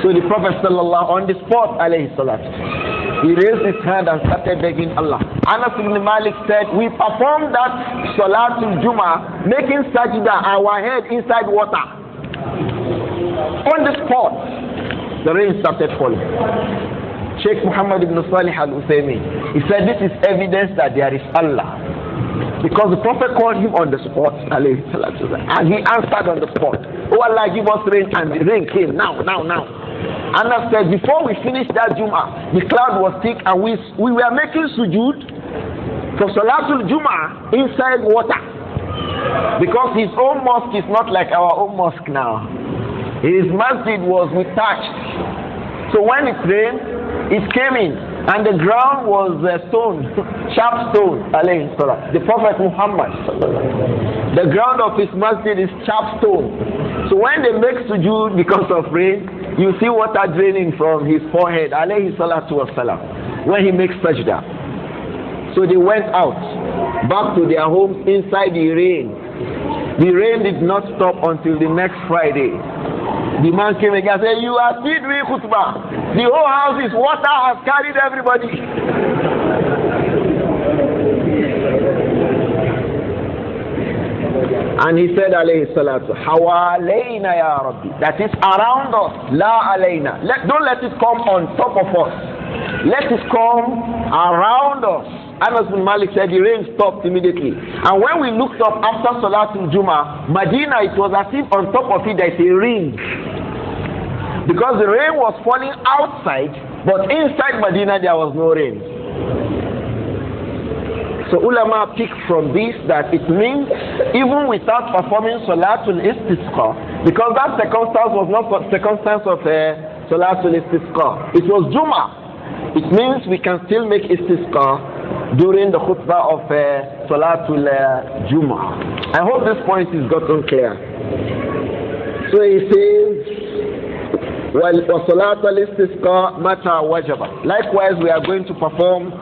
So the Prophet sallallahu on the spot, alayhi salatu, he raised his hand and started begging Allah. Anas ibn Malik said, we performed that Salatul Jummah, making sajda, our head inside water. On the spot, the rain started falling. Shaykh Muhammad ibn Salih al-Uthaymin, he said this is evidence that there is Allah. Because the Prophet called him on the spot, and he answered on the spot. Oh Allah, give us rain, and the rain came now. Anas said, before we finished that Jummah, the cloud was thick, and we were making sujood for Salatul Jummah inside water. Because his own mosque is not like our own mosque now. His masjid was detached. So when it rained, it came in, and the ground was stone, sharp stone, alayhi salam. The Prophet Muhammad, the ground of his masjid is sharp stone. So when they make sujood because of rain, you see water draining from his forehead, alayhi salatu wasalam, when he makes sajda. So they went out, back to their homes inside the rain. The rain did not stop until the next Friday. The man came again and said, you are still doing khutbah. The whole house is water, has carried everybody. And he said, alayhi salatu, hawalayna ya Rabbi. That is around us, la alayna. Don't let it come on top of us. Let it come around us. Anas bin Malik said the rain stopped immediately. And when we looked up after Salatul Jummah, Medina, it was as if on top of it there is a ring. Because the rain was falling outside, but inside Medina there was no rain. So ulama picked from this that it means even without performing Salatul Istisqa, because that circumstance was not a circumstance of Salatul Istisqa. It was Jum'ah. It means we can still make Istisqa during the khutbah of Salatul Jum'ah. I hope this point is gotten clear. So he says, وَصَلَاةَ الْإِسْتِسْقَى مَتَى وَجَبَ. Likewise, we are going to perform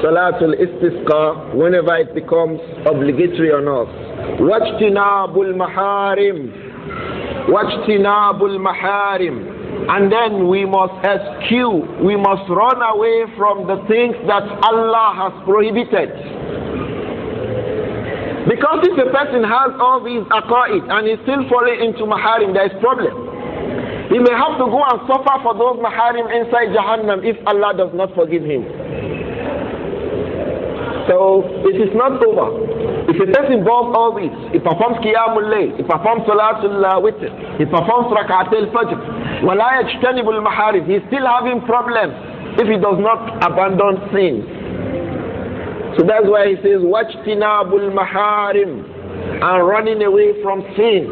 Salatul Istisqa whenever it becomes obligatory on us. وَاجْتِنَابُ الْمَحَارِمِ وَاجْتِنَابُ الْمَحَارِمِ. And then we must eschew, we must run away from the things that Allah has prohibited. Because if a person has all these aqa'id and is still falling into maharim, there is problem. He may have to go and suffer for those maharim inside Jahannam if Allah does not forgive him. So it is not over. If a person does all this, he performs Qiyamul Layl, he performs Salatul Witr, he performs Rak'atul Fajr, وَلَا يَجْتَنِبُ الْمَحَارِمِ, he is still having problems if he does not abandon sin. So that's why he says, وَاجْتِنَابُ الْمَحَارِمِ, and running away from sin.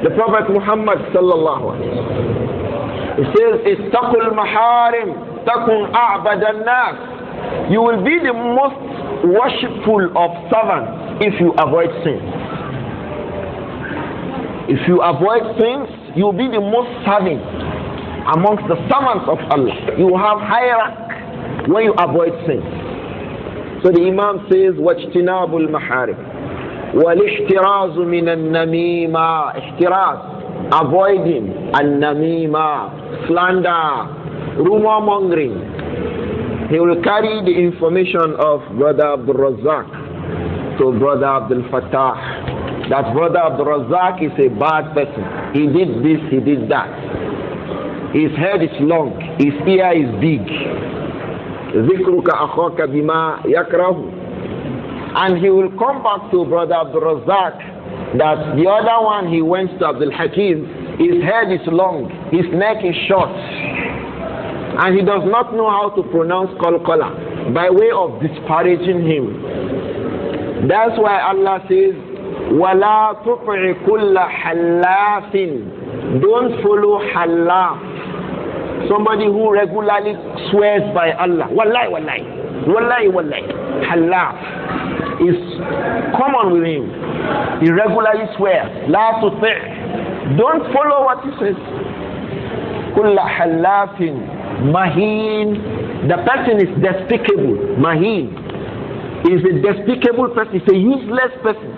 The Prophet Muhammad sallallahu alaihi wasallam, he says, "Istaqul maharim, takun a'bad nas." You will be the most worshipful of servants if you avoid sin. If you avoid sins, you will be the most serving amongst the servants of Allah. You will have higher rank when you avoid sin. So the Imam says, "Wajtinabul maharim." وَالِاشْتِرَازُ مِنَ النَّمِيمَةِ. Ishtiraz, avoiding an-namima, slander, rumor mongering. He will carry the information of Brother Abdur-Razzaq to Brother Abdul Fattah. That Brother Abdur-Razzaq is a bad person. He did this, he did that. His head is long, his ear is big. ذِكْرُكَ أَخَاكَ بِمَا يَكْرَهُ. And he will come back to Brother Abdur-Razzaq that the other one he went to Abdul Hakim, his head is long, his neck is short, and he does not know how to pronounce Qalqala, by way of disparaging him. That's why Allah says, وَلَا تُطِعِ كُلَّ حَلَّافٍ. Don't follow halaf, somebody who regularly swears by Allah. Wallahi, wallahi, wallahi, wallahi. Halaf is common with him. He regularly swears. La tuti'. Don't follow what he says. Kulla halafin mahin. The person is despicable. Mahin is a despicable person. He's a useless person.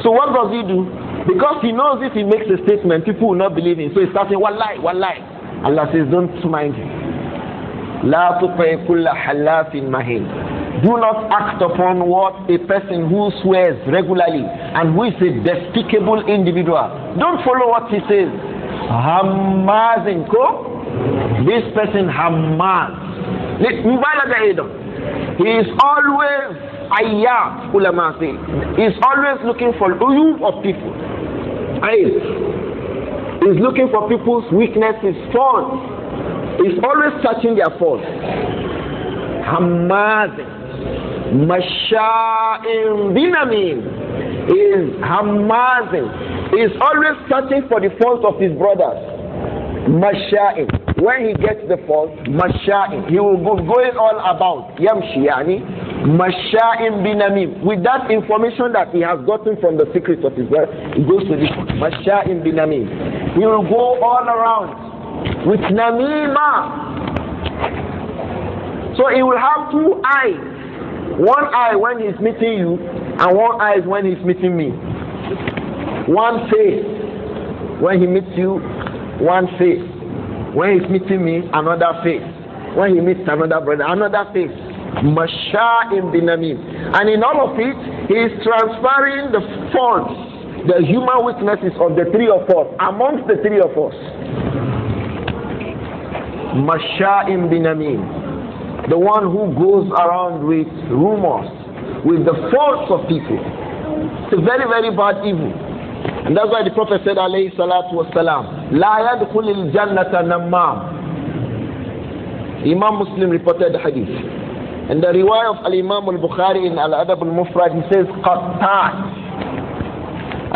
So what does he do? Because he knows if he makes a statement, people will not believe him. So he starts saying, wallahi, wallahi. Allah says, don't mind him. La tuti' kulla halafin mahin. Do not act upon what a person who swears regularly and who is a despicable individual. Don't follow what he says. Hammazin ko. This person Hammaz. He is always ayat, ulama say. He is always looking for uyub of people. He is looking for people's weaknesses, faults. He is always searching their faults. Hammazin. Masha'in binamin is Hammazin. He is always searching for the fault of his brothers. Masha'in. When he gets the fault, Masha'in, he will go going all about. Yamshi yani. Masha'in binamin. With that information that he has gotten from the secrets of his brother, he goes to this one. Masha'in binamin. He will go all around with namima. So he will have two eyes. One eye when he's meeting you, and one eye when he's meeting me. One face when he meets you, one face. When he's meeting me, another face. When he meets another brother, another face. Masha'im binamim. And in all of it, he is transferring the faults, the human weaknesses of the three of us, amongst the three of us. Masha'im binamim. The one who goes around with rumors, with the faults of people. It's a very, very bad evil. And that's why the Prophet said, alayhi salatu wassalam, La yadkhulil jannata nammam. Imam Muslim reported the hadith. And the riwayah of Al-Imam Al-Bukhari in Al-Adab Al-Mufrad, he says, Qattat.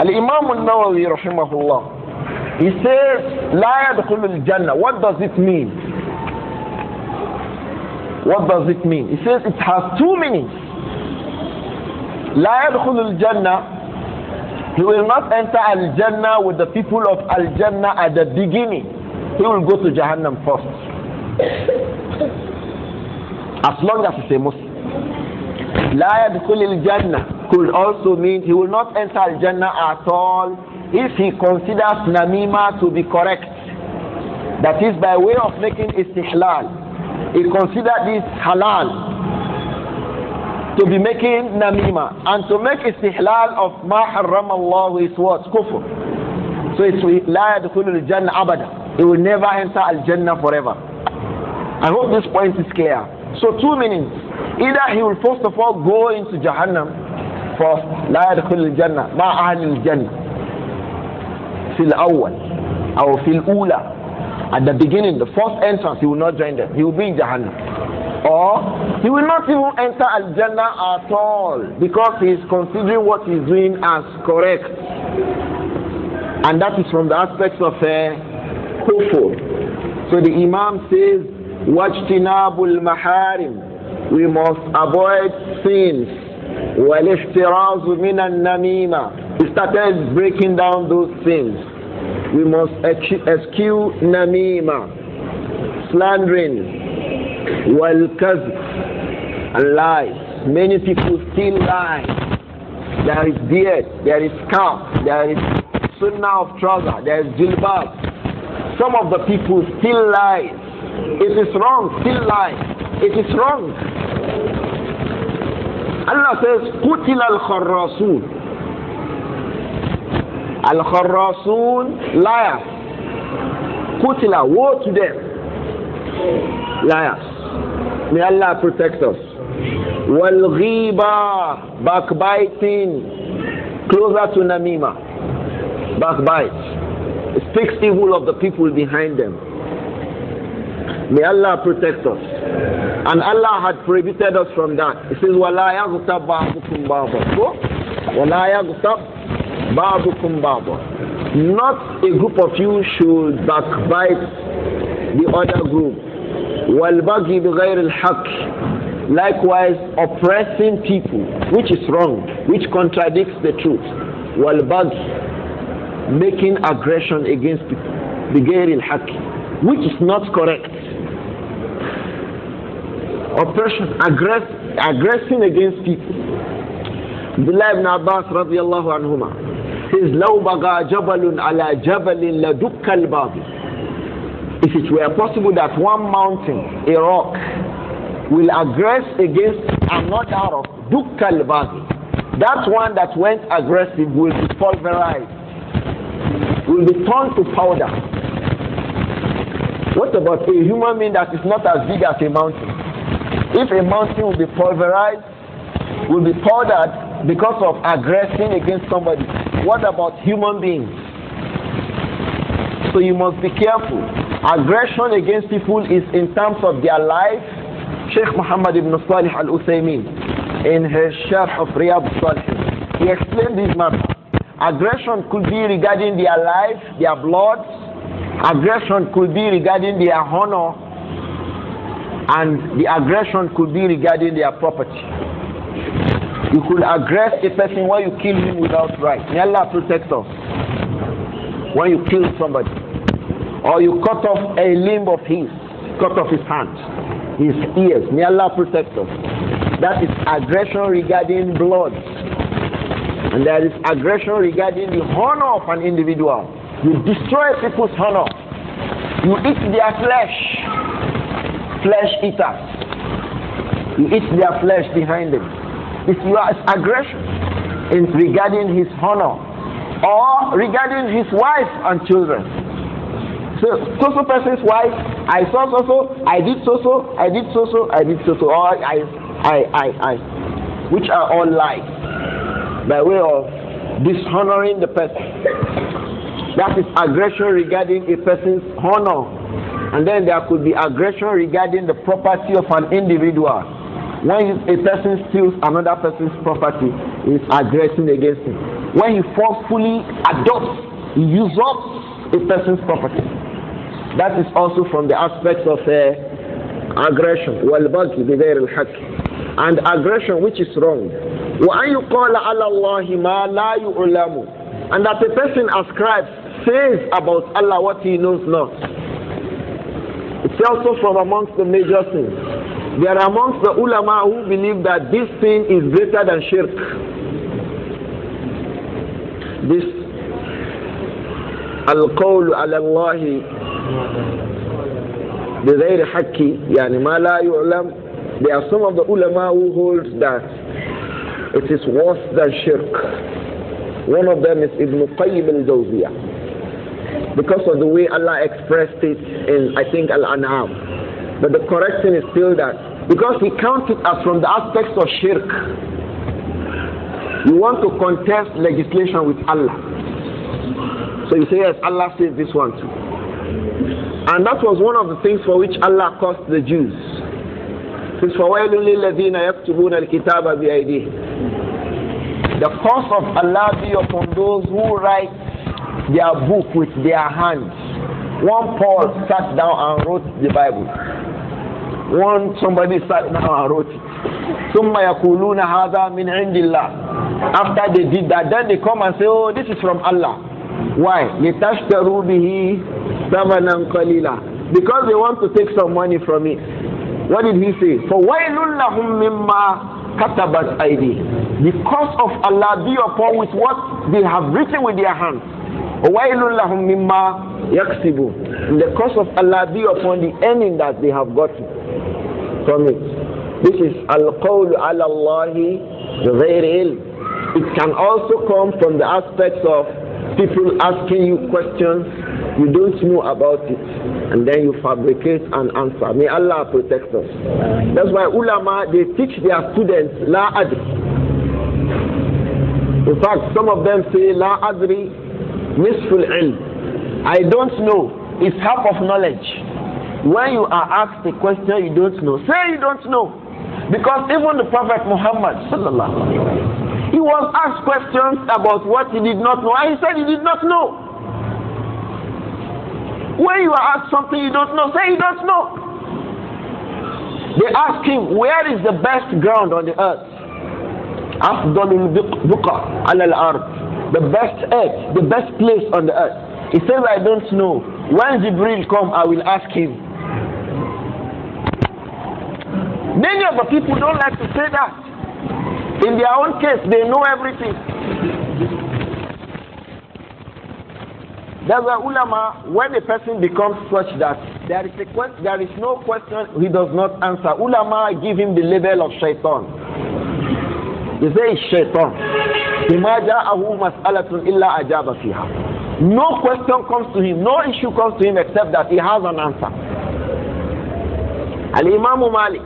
Al-Imam Al-Nawawi, rahimahullah, He says, La yadkhulul jannah. What does it mean? What does it mean? He says it has two meanings. La yadkhulul jannah. He will not enter Al-Jannah with the people of Al-Jannah at the beginning. He will go to Jahannam first. As long as he's a Muslim. La yadkhulul jannah could also mean he will not enter Al-Jannah at all if he considers namima to be correct. That is by way of making istihlal. He considers this halal. To be making namima and to make istihlal of ma harram Allah is what? Kufr. So it's la yadkhulul jannah abada. He will never enter al-Jannah forever. I hope this point is clear. So two meanings. Either he will first of all go into Jahannam first, la yadkhulul jannah ma ahlil jannah fil awwal or fil ula. At the beginning, the first entrance, he will not join them. He will be in Jahannam. Or he will not even enter Al-Jannah at all because he is considering what he is doing as correct. And that is from the aspects of kufr. So the Imam says, wajtinabul maharim. We must avoid sins. Wal-ihtirazu minan namima. He started breaking down those sins. We must eschew namima, slandering, wal-kazb, and lies. Many people still lie. There is beard, there is scarf, there is sunnah of trouser, there is jilbab. Some of the people still lie. It is wrong, still lie. It is wrong. Allah says, قُتِلَ الْخَرَّاسُونَ. Al-Kharrasun, liars. Qutila, woe to them. Liars. May Allah protect us. Wal-Ghiba, backbiting, closer to Namima. Backbite. It speaks evil of the people behind them. May Allah protect us. And Allah had prohibited us from that. He says, وَلَا يَغْتَبْ بَعْضُكُمْ بَعْضًا. وَلَا يَغْتَبْ Ba'dukum ba'da. Not a group of you should backbite the other group. Wal-baghi bighayr al-haqq. Likewise, oppressing people, which is wrong, which contradicts the truth. Wal-baghi, making aggression against people. Bighayr al-haqq, which is not correct. Oppression, aggressing against people. Abdullah ibn Abbas radiyallahu anhuma says, لَوْ بَغَى جَبَلٌ عَلَى جَبَلٍ لَدُكَّ الْبَابِ. If it were possible that one mountain, a rock, will aggress against another rock, دُكَّ الْبَابِ, that one that went aggressive will be pulverized, will be turned to powder. What about a human being that is not as big as a mountain? If a mountain will be pulverized, will be powdered because of aggressing against somebody, what about human beings? So you must be careful. Aggression against people is in terms of their life. Shaykh Muhammad ibn Salih al-Uthaymin in his Sharh of Riyadh al-Salihin, he explained this matter. Aggression could be regarding their life, their blood. Aggression could be regarding their honor, and the aggression could be regarding their property. You could aggress a person when you kill him without right. May Allah protect us. When you kill somebody, or you cut off a limb of his, cut off his hand, his ears. May Allah protect us. That is aggression regarding blood. And there is aggression regarding the honor of an individual. You destroy people's honor. You eat their flesh. Flesh eaters. You eat their flesh behind them. It's aggression in regarding his honor or regarding his wife and children. So person's wife, I saw so, I did so, I did so, I did so, or I, which are all lies by way of dishonoring the person. That is aggression regarding a person's honor. And then there could be aggression regarding the property of an individual. When a person steals another person's property, he is aggressing against him. When he forcefully adopts, he usurps a person's property. That is also from the aspects of aggression. وَالْبَغْيِ بِغَيْرِ الْحَقِّ. And aggression which is wrong. وَأَنْ يُقَالَ عَلَى اللَّهِ مَا لَا يُعْلَمُ. And that a person ascribes, says about Allah what he knows not. It's also from amongst the major sins. There are amongst the ulama who believe that this sin is greater than shirk. This al-qawlu ala Allahi بغير حق يعني ما لا يعلم. There are some of the ulama who hold that it is worse than shirk. One of them is Ibn Qayyim al-Jawziyah, because of the way Allah expressed it in, I think, Al-An'am. But the correct thing is still that, because we count it as from the aspects of shirk. You want to contest legislation with Allah. So you say, yes, Allah says this one too. And that was one of the things for which Allah cursed the Jews. The curse of Allah be upon those who write their book with their hands. One Paul sat down and wrote the Bible. Somebody sat down and wrote it. After they did that, then they come and say, oh, this is from Allah. Why? لِتَشْتَرُوا بِهِ ثَمَنًا قَلِيلًا. Because they want to take some money from it. What did he say? فَوَيْلٌ لَهُمْ مِمَّا كَتَبَتْ أَيْدِيهِمْ. The curse of Allah be upon with what they have written with their hands. وَوَيْلٌ لَهُمْ مِمَّا يَكْسِبُونَ. The curse of Allah be upon the earning that they have gotten from it. This is al-qawlu ala Allahi بِغَيْرِ ilm. It can also come from the aspects of people asking you questions you don't know about it, and then you fabricate an answer. May Allah protect us. That's why ulama, they teach their students la adri. In fact, some of them say la adri nisful ilm. I don't know. It's half of knowledge. When you are asked a question you don't know, say you don't know. Because even the Prophet Muhammad sallallahu alaihi wasallam, he was asked questions about what he did not know, and he said he did not know. When you are asked something you don't know, say you don't know. They ask him, where is the best ground on the earth? أفضل البقعة على الأرض. The best earth, the best place on the earth. He says, I don't know. When Jibril come, I will ask him. Many of the people don't like to say that. In their own case, they know everything. That's why ulama, when a person becomes such that there is no question he does not answer, ulama give him the level of shaitan. They say it's shaitan. No question comes to him, no issue comes to him except that he has an answer. Al-Imām Malik,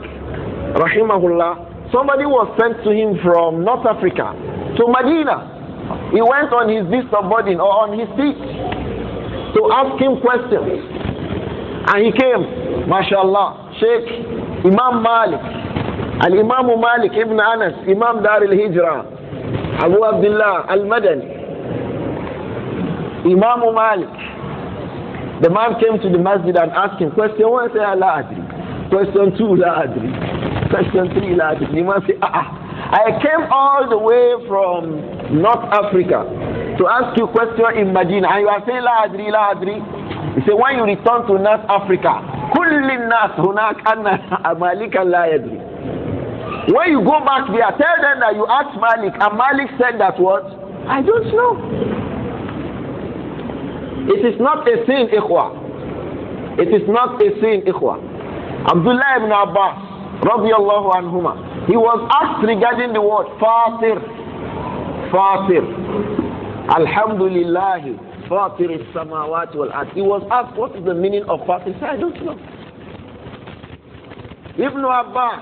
rahimahullah, somebody was sent to him from North Africa to Medina. He went on his beast of burden or on his feet to ask him questions. And he came, mashallah, Shaykh Imam Malik, Al-Imām Malik ibn Anas, Imam Dar al-Hijrah, Abu Abdullah al-Madani, Imam Malik. The man came to the masjid and asked him, question 1, say, La adri. Question 2, La adri. Question 3, La adri. The man said, I came all the way from North Africa to ask you a question in Medina, and you are saying La adri, La adri. He said, when you return to North Africa, kullin nas hunak anna Malikan la yadri. When you go back there, tell them that you asked Malik, and Malik said that what? I don't know. It is not a sin, ikhwa. It is not a sin, ikhwa. Abdullah ibn Abbas, radiyallahu anhuma, he was asked regarding the word Fatir. Fatir. Alhamdulillah. Fatir is-samawati wal-ard. He was asked what is the meaning of Fatir. He said, I don't know. Ibn Abbas,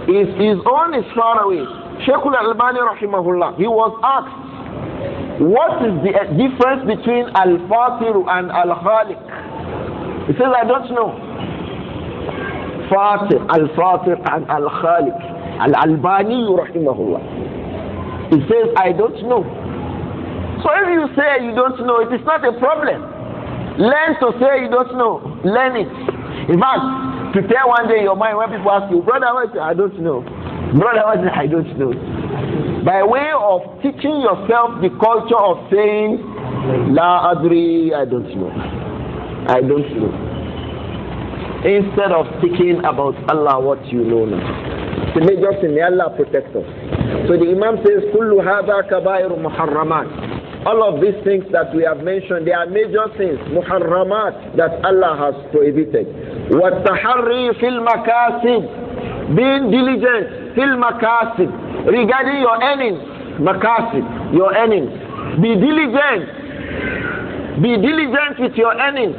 his own is far away. Shaykh Al-Albani rahimahullah, he was asked, what is the difference between Al-Fatir and Al-Khaliq? He says, I don't know. Fatir, Al-Fatir and Al-Khaliq. Al-Albani rahimahullah, he says, I don't know. So if you say you don't know, it is not a problem. Learn to say you don't know. Learn it. In fact, prepare one day your mind when people ask you, brother, what? I don't know. Brother, what? I don't know. By way of teaching yourself the culture of saying, La adri, I don't know. I don't know. Instead of speaking about Allah, what you know now. It's a major sin. May Allah protect us. So the Imam says, Kullu hada kabairu muharramat. All of these things that we have mentioned, they are major sins, muharramat, that Allah has prohibited. وَالتَّحَرِّي فِي الْمَكَاسِبِ, being diligent, fil makasib, regarding your earnings, makasib, your earnings. Be diligent. Be diligent with your earnings.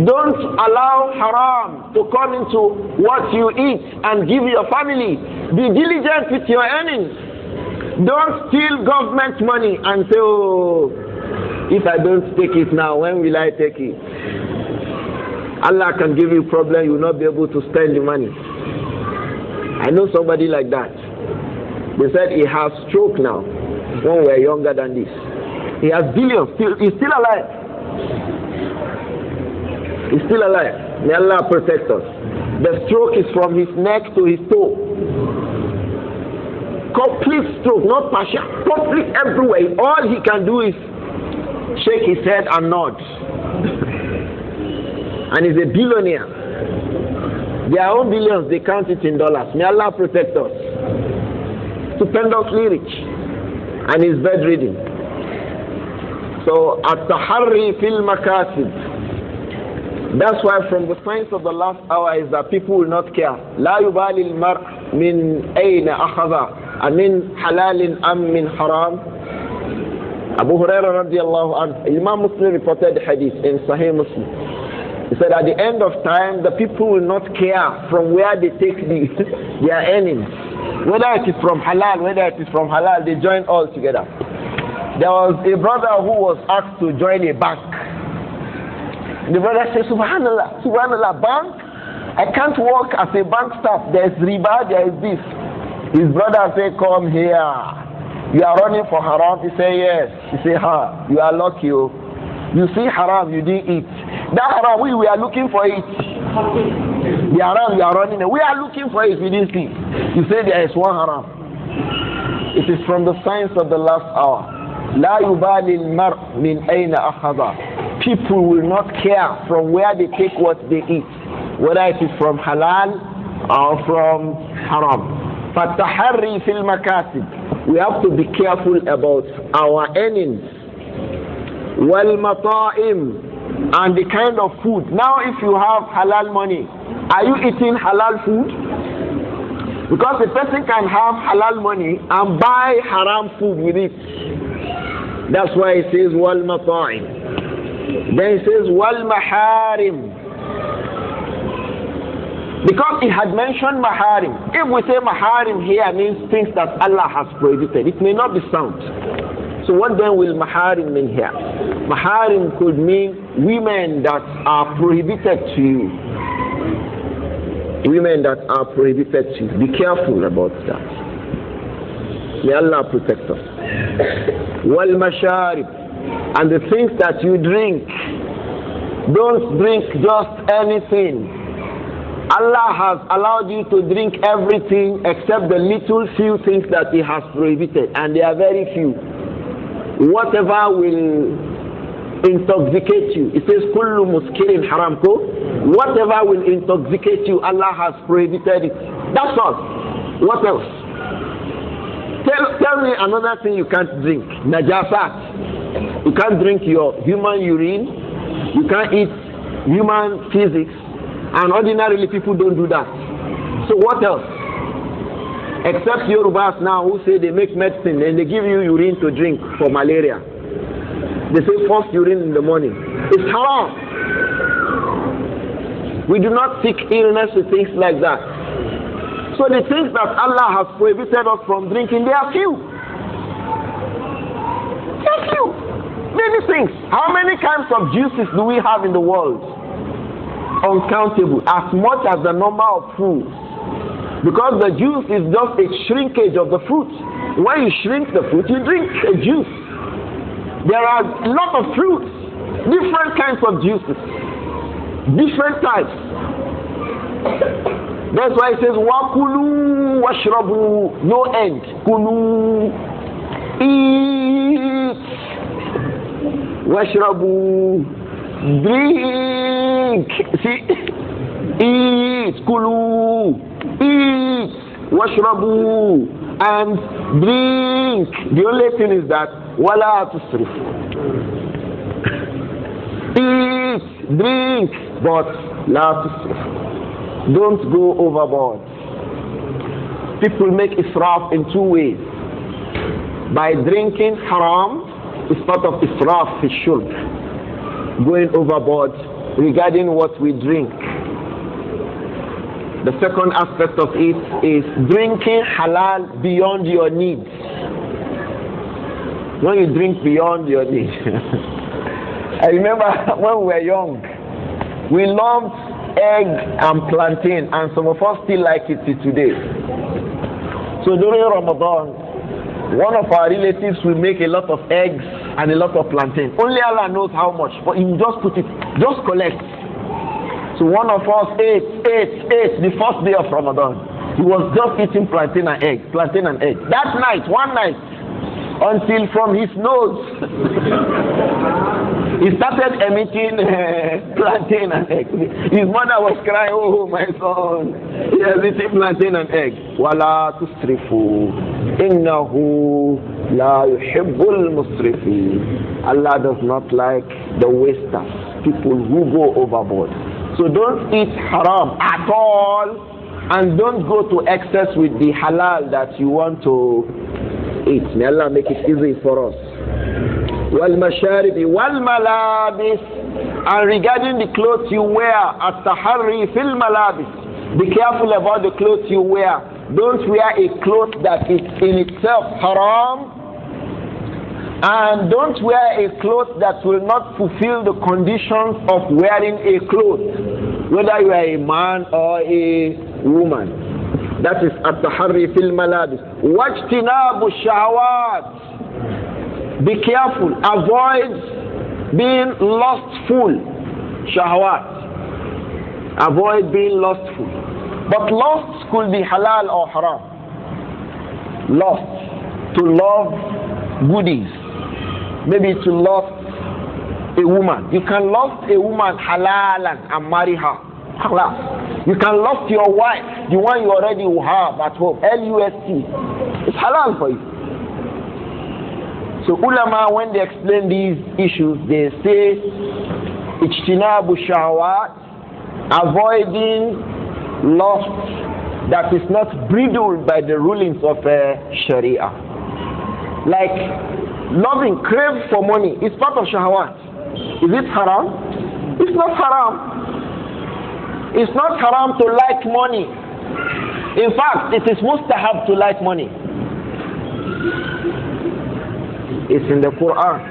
Don't allow haram to come into what you eat and give your family. Be diligent with your earnings. Don't steal government money and say, oh, if I don't take it now, when will I take it? Allah can give you a problem, you will not be able to spend the money. I know somebody like that. They said he has stroke now, when we are younger than this. He has billions, he's still alive. He's still alive. May Allah protect us. The stroke is from his neck to his toe. Complete stroke, not partial. Complete everywhere. All he can do is shake his head and nod. And he's a billionaire. Their own billions, they count it in dollars. May Allah protect us. Stupendously rich. And he's bedridden. So, at-taharri fil makasib. That's why from the signs of the last hour is that people will not care. La yubali al-mar' min ayna akhadha. Amin halalin am min haram. Abu Hurairah radiallahu anhu, Imam Muslim reported the hadith in Sahih Muslim. He said at the end of time, the people will not care from where they take their earnings. Whether it is from halal, whether it is from halal, they join all together. There was a brother who was asked to join a bank. The brother said, Subhanallah, Subhanallah, bank? I can't work as a bank staff. There is riba, there is this. His brother said, come here. You are running for haram? He said, yes. He said, ha, you are lucky. You see haram, you didn't eat. That haram, we are looking for it. The haram, you are running. We are looking for it, we didn't see. You say there is one haram. It is from the signs of the last hour. La yubali al-mar' min ayna akhadha. People will not care from where they take what they eat, whether it is from halal or from haram. فَالتَّحَرِّي فِي الْمَكَاسِبِ. We have to be careful about our earnings. وَالْمَطَائِمِ, and the kind of food. Now if you have halal money, are you eating halal food? Because a person can have halal money and buy haram food with it. That's why it says وَالْمَطَائِمِ. Then it says وَالْمَحَارِمِ. Because it had mentioned maharim. If we say maharim here means things that Allah has prohibited, it may not be sound. So what then will maharim mean here? Maharim could mean women that are prohibited to you. Women that are prohibited to you. Be careful about that. May Allah protect us. Wal masharib, and the things that you drink. Don't drink just anything. Allah has allowed you to drink everything except the little few things that He has prohibited, and they are very few. Whatever will intoxicate you, it says kullu muskirin haram ko. Whatever will intoxicate you, Allah has prohibited it. That's all. What else? Tell me another thing you can't drink. Najasat. You can't drink your human urine. You can't eat human physics. And ordinarily people don't do that. So what else? Except Yorubas now who say they make medicine and they give you urine to drink for malaria. They say first urine in the morning. It's haram. We do not seek illness with things like that. So the things that Allah has prohibited us from drinking, they are few. They are few. Many things. How many kinds of juices do we have in the world? Uncountable, as much as the number of fruits, because the juice is just a shrinkage of the fruit. When you shrink the fruit, you drink a juice. There are a lot of fruits, different kinds of juices, different types. That's why it says wakulu washrabu, no end. Kulu, eat, washrabu, drink. See, eat, kulu, eat, washrabu, and drink. The only thing is that wala tusrifu. Eat, drink, but la tusrifu. Don't go overboard. People make israf in two ways. By drinking haram, it's part of israf fi shurb, going overboard regarding what we drink. The second aspect of it is drinking halal beyond your needs. When you drink beyond your needs. I remember when we were young, we loved egg and plantain, and some of us still like it today. So during Ramadan, one of our relatives will make a lot of eggs and a lot of plantain. Only Allah knows how much, but he just put it, just collect. So one of us ate the first day of Ramadan. He was just eating plantain and egg. That night, one night, until from his nose, he started emitting plantain and egg. His mother was crying, oh my son, he has eaten plantain and egg. Wala tusrifu, innahu la yuhibbul musrifin. Allah does not like the wasters, people who go overboard. So don't eat haram at all, and don't go to excess with the halal that you want to eat. May Allah make it easy for us. Wal-masharibi wal-malabis. And regarding the clothes you wear, at-taharri fil-malabis. Be careful about the clothes you wear. Don't wear a cloth that is in itself haram. And don't wear a cloth that will not fulfill the conditions of wearing a cloth, whether you are a man or a woman. That is at-taharri fil malabis. Wajtinabu shahawat. Be careful. Avoid being lustful. Shahawat. Avoid being lustful. But lust could be halal or haram. Lust. To love goodies. Maybe to lust a woman. You can lust a woman halalan and marry her. Halal. You can lust your wife, the one you already have at home. L-U-S-T. It's halal for you. So ulama, when they explain these issues, they say ijtinabu shahawat, avoiding lust that is not bridled by the rulings of Sharia. Like loving, crave for money is part of shahawat. Is it haram? It's not haram. It's not haram to like money. In fact, it is mustahab to like money. It's in the Quran.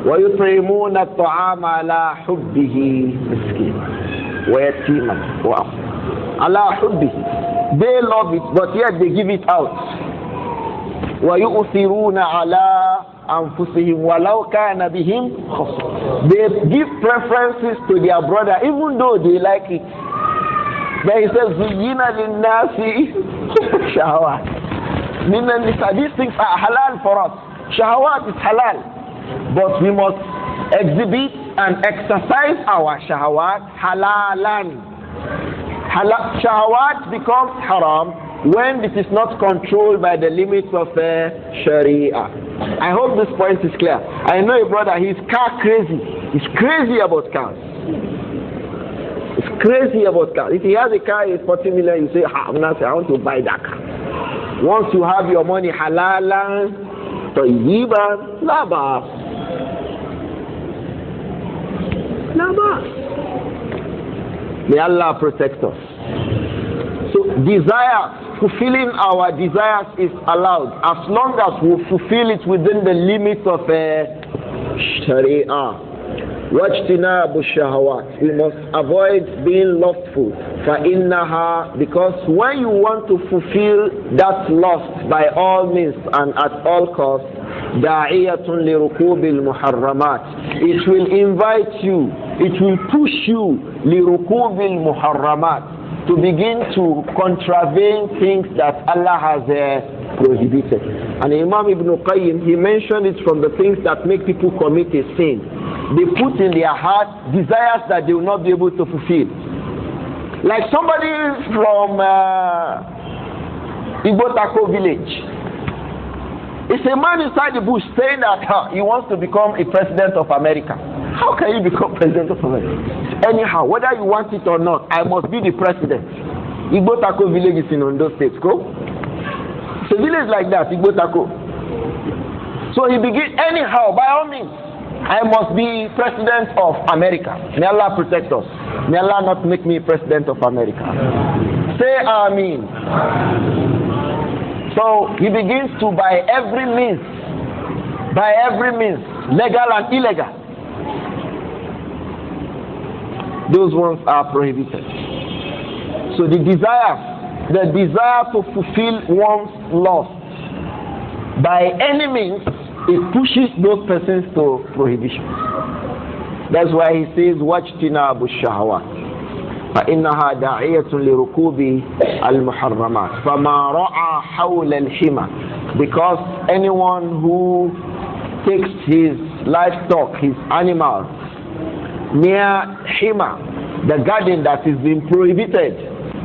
وَيُطْعِمُونَ الطَّعَامَ عَلَى حُبِّهِ مِسْكِينًا وَيَتِيمًا وَأَسِيرًا عَلَى حُبِّهِ. They love it, but yet they give it out. وَيُؤْثِرُونَ عَلَى أَنفُسِهِمْ وَلَوْ كَانَ بِهِمْ خَصَاصَةٌ. They give preferences to their brother even though they like it. Then he says, زُيِّنَ لِلنَّاسِ شَهَوَاتٍ مِنَ النِّسَاءِ. These things are halal for us. Shahawat is halal. But we must exhibit and exercise our shahawat halalan. Shahawat becomes haram when it is not controlled by the limits of Sharia. I hope this point is clear. I know a brother, he's car crazy. He's crazy about cars. He's crazy about cars. If he has a car, it's 40 million, you say, I want to buy that car. Once you have your money halalan, tayyiban, la ba'as. La ba'as. May Allah protect us. So desire, fulfilling our desires is allowed as long as we fulfill it within the limits of Sharia. Wajtinabu shahawat. We must avoid being lustful. فَإِنَّهَا. Because when you want to fulfill that lust by all means and at all costs, دَاعِيَةٌ لِرُكُوبِ الْمُحَرَّمَاتِ. It will invite you, it will push you لِرُكُوبِ الْمُحَرَّمَاتِ, to begin to contravene things that Allah has prohibited. And Imam Ibn Qayyim, he mentioned it from the things that make people commit a sin. They put in their heart desires that they will not be able to fulfill. Like somebody from Ibotako village. It's a man inside the bush saying that he wants to become a president of America. How can you become president of America? Anyhow, whether you want it or not, I must be the president. Ibotako village is in Ondo State. Go. It's a village like that, Ibotako. So he begins, anyhow, by all means, I must be president of America. May Allah protect us. May Allah not make me president of America. Say Ameen. So he begins to by every means, legal and illegal. Those ones are prohibited. So the desire to fulfill one's lust by any means, it pushes those persons to prohibition. That's why he says, وَاجْتِنَابُ الشَّهَوَاتِ فَإِنَّهَا دَاعِيَةٌ لِرُكُوبِ الْمُحَرَّمَاتِ فَمَا رَعَى حَوْلَ الْحِمَى. Because anyone who takes his livestock, his animals, near hima, the garden that is being prohibited,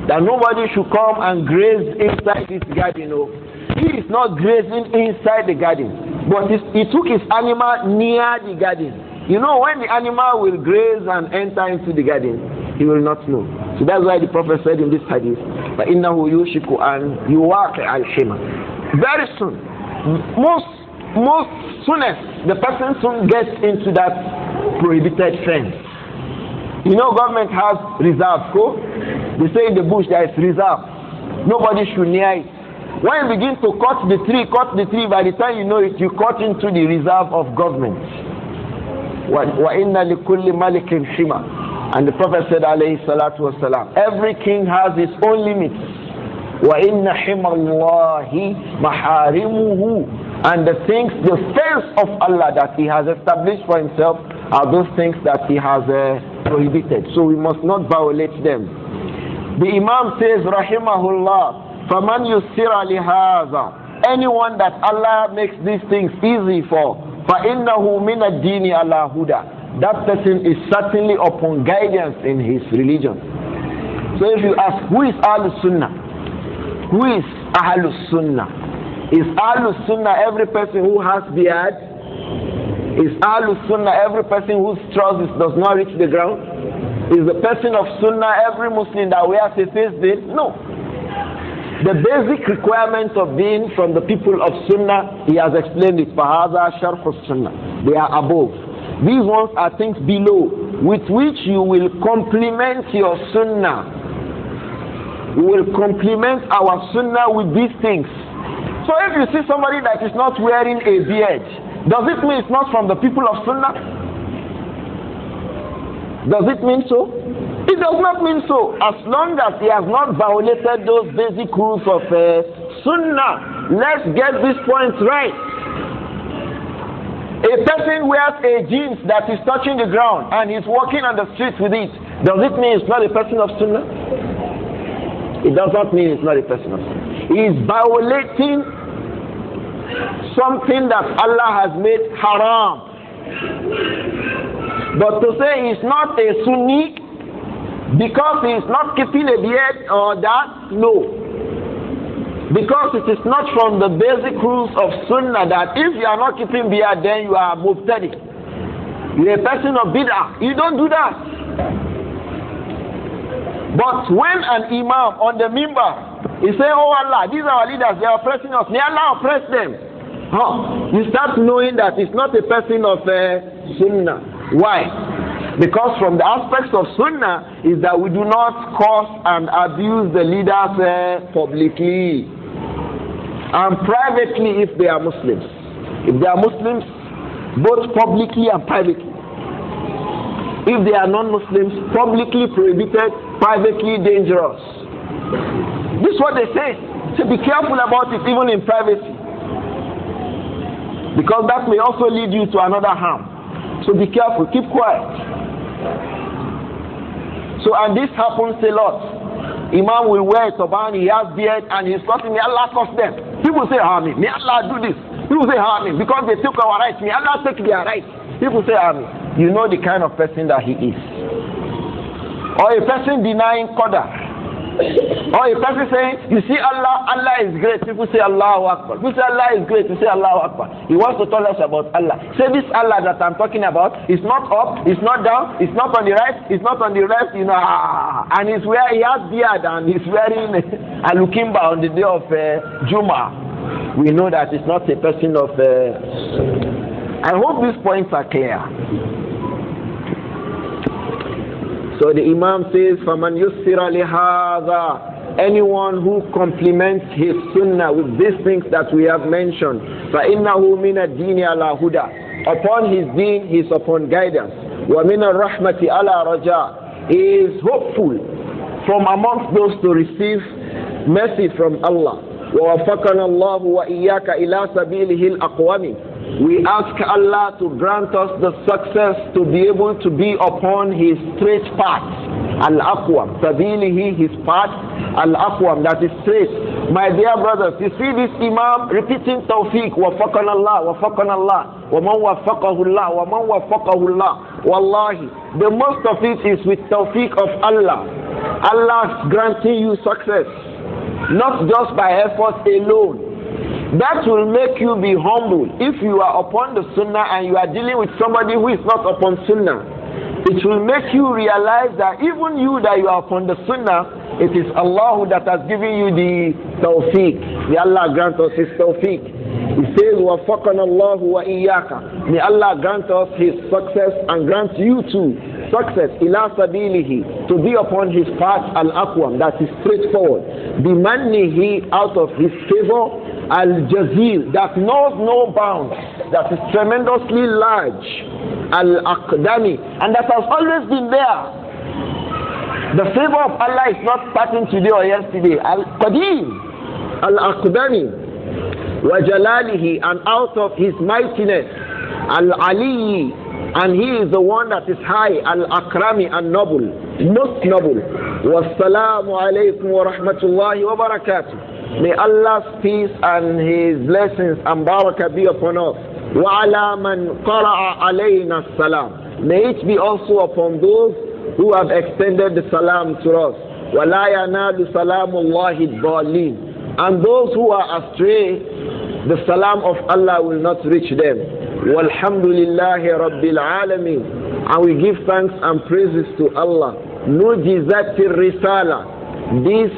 that nobody should come and graze inside this garden. No. He is not grazing inside the garden, but he took his animal near the garden. You know, when the animal will graze and enter into the garden, he will not know. So that's why the Prophet said in this hadith, فَإِنَّهُ يُوشِكُ أَنْ يُوَاقِعَ الْحِمَى. Very soon, most soonest, the person soon gets into that prohibited fence. You know, government has reserve. They say in the bush there is reserve. Nobody should near it. When you begin to cut the tree, by the time you know it, you cut into the reserve of government. وَإِنَّ لِكُلِّ مَلِكٍ حِمَى. And the Prophet said, alayhi salatu wasalam, every king has his own limits. وَإِنَّ حِمَى اللَّهِ مَحَارِمُهُ. And the things, the fence of Allah that He has established for Himself are those things that He has prohibited. So we must not violate them. The Imam says, rahimahullah, فَمَنْ يُسِّرَ لِهَذَا. Anyone that Allah makes these things easy for, فَإِنَّهُ مِنَ الدِّينِ عَلَى هُدَى. That person is certainly upon guidance in his religion. So if you ask, who is Al-Sunnah? Who is Ahl-Sunnah? Is Ahl-Sunnah every person who has beard? Is Ahl-Sunnah every person whose trousers does not reach the ground? Is the person of Sunnah every Muslim that wears a face veil? No. The basic requirements of being from the people of Sunnah, he has explained it. فَهَذَا شَرْحُ السُّنَّةِ. They are above. These ones are things below, with which you will complement your Sunnah. We will complement our Sunnah with these things. So if you see somebody that is not wearing a beard, does it mean it's not from the people of Sunnah? Does it mean so? It does not mean so. As long as he has not violated those basic rules of Sunnah. Let's get this point right. A person wears a jeans that is touching the ground and he's walking on the street with it. Does it mean it's not a person of Sunnah? It does not mean it's not a person of Sunnah. He is violating something that Allah has made haram. But to say he's not a Sunni because he is not keeping a beard or that, no. Because it is not from the basic rules of Sunnah that if you are not keeping beard, then you are mubtadi. You are a person of bid'ah. You don't do that. But when an Imam on the mimbar is saying, oh Allah, these are our leaders, they are oppressing us, may Allah oppress them. You start knowing that it's not a person of Sunnah. Why? Because from the aspects of Sunnah is that we do not curse and abuse the leaders publicly and privately if they are Muslims. If they are Muslims, both publicly and privately. If they are non-Muslims, publicly prohibited, privately dangerous. This is what they say. So be careful about it even in privacy. Because that may also lead you to another harm. So be careful, keep quiet. So, and this happens a lot. Imam will wear a turban, he has beard, and he's talking, may Allah curse them. People say, Amen. May Allah do this. People say, Amen. Because they took our rights. May Allah take their rights. People say, Amen. You know the kind of person that he is. Or a person denying Qadar. Or a person saying, you see Allah, Allah is great. People say Allahu Akbar. People say Allah is great. You say Allahu Akbar. He wants to tell us about Allah. Say this Allah that I'm talking about is not up, it's not down, it's not on the right, it's not on the left, you know. And he's where he has beard and he's wearing a lukimba on the day of Juma. We know that it's not a person of. I hope these points are clear. So the Imam says, فَمَنْ يُسِّرَ لِهَذَا, anyone who complements his sunnah with these things that we have mentioned, فَإِنَّهُ مِنَ الدِّينِ عَلَى هُدَى, upon his deen he is upon guidance. وَمِنَ الرَّحْمَةِ عَلَى رَجَاء, he is hopeful from amongst those to receive mercy from Allah. وَوَفَّقَنَا اللَّهُ وَإِيَّاكَ إِلَى سَبِيلِهِ الْأَقْوَمِ, we ask Allah to grant us the success to be able to be upon his straight path. Al-Aqwam, Sabilihi, his path, Al-Aqwam, that is straight. My dear brothers, you see this Imam repeating Tawfiq, Wafaqan Allah, Wafaqan Allah, Waman Wafaqahu Allah, Waman Wafaqahu Allah. Wallahi, the most of it is with Tawfiq of Allah. Allah granting you success, not just by effort alone. That will make you be humble. If you are upon the Sunnah and you are dealing with somebody who is not upon Sunnah, it will make you realize that even you that you are upon the Sunnah, it is Allah that has given you the Tawfiq. May Allah grant us his Tawfiq. He says, وَفَقَنَا اللَّهُ وَإِيَّاكَ, may Allah grant us his success and grant you too success, ila sabilihi, to be upon his path, al-aqwam, that is straightforward. Bimannihi, out of his favor, al-jazil, that knows no bounds, that is tremendously large, al-aqdami, and that has always been there. The favor of Allah is not starting today or yesterday. Al-qadim, al-aqdami, wa jalalihi, and out of his mightiness, al-ali, and he is the one that is high, al-akrami, and noble, most noble. Wassalamu alaykum wa rahmatullahi wa barakatuh. May Allah's peace and his blessings and barakah be upon us. Wa ala man qara'a alayna salam. May it be also upon those who have extended the salam to us. Wa la yanalu salamullahi ad-dallin. And those who are astray, the salam of Allah will not reach them. Walhamdulillahi Rabbil Alameen. And we give thanks and praises to Allah. Nujizatir Risala. This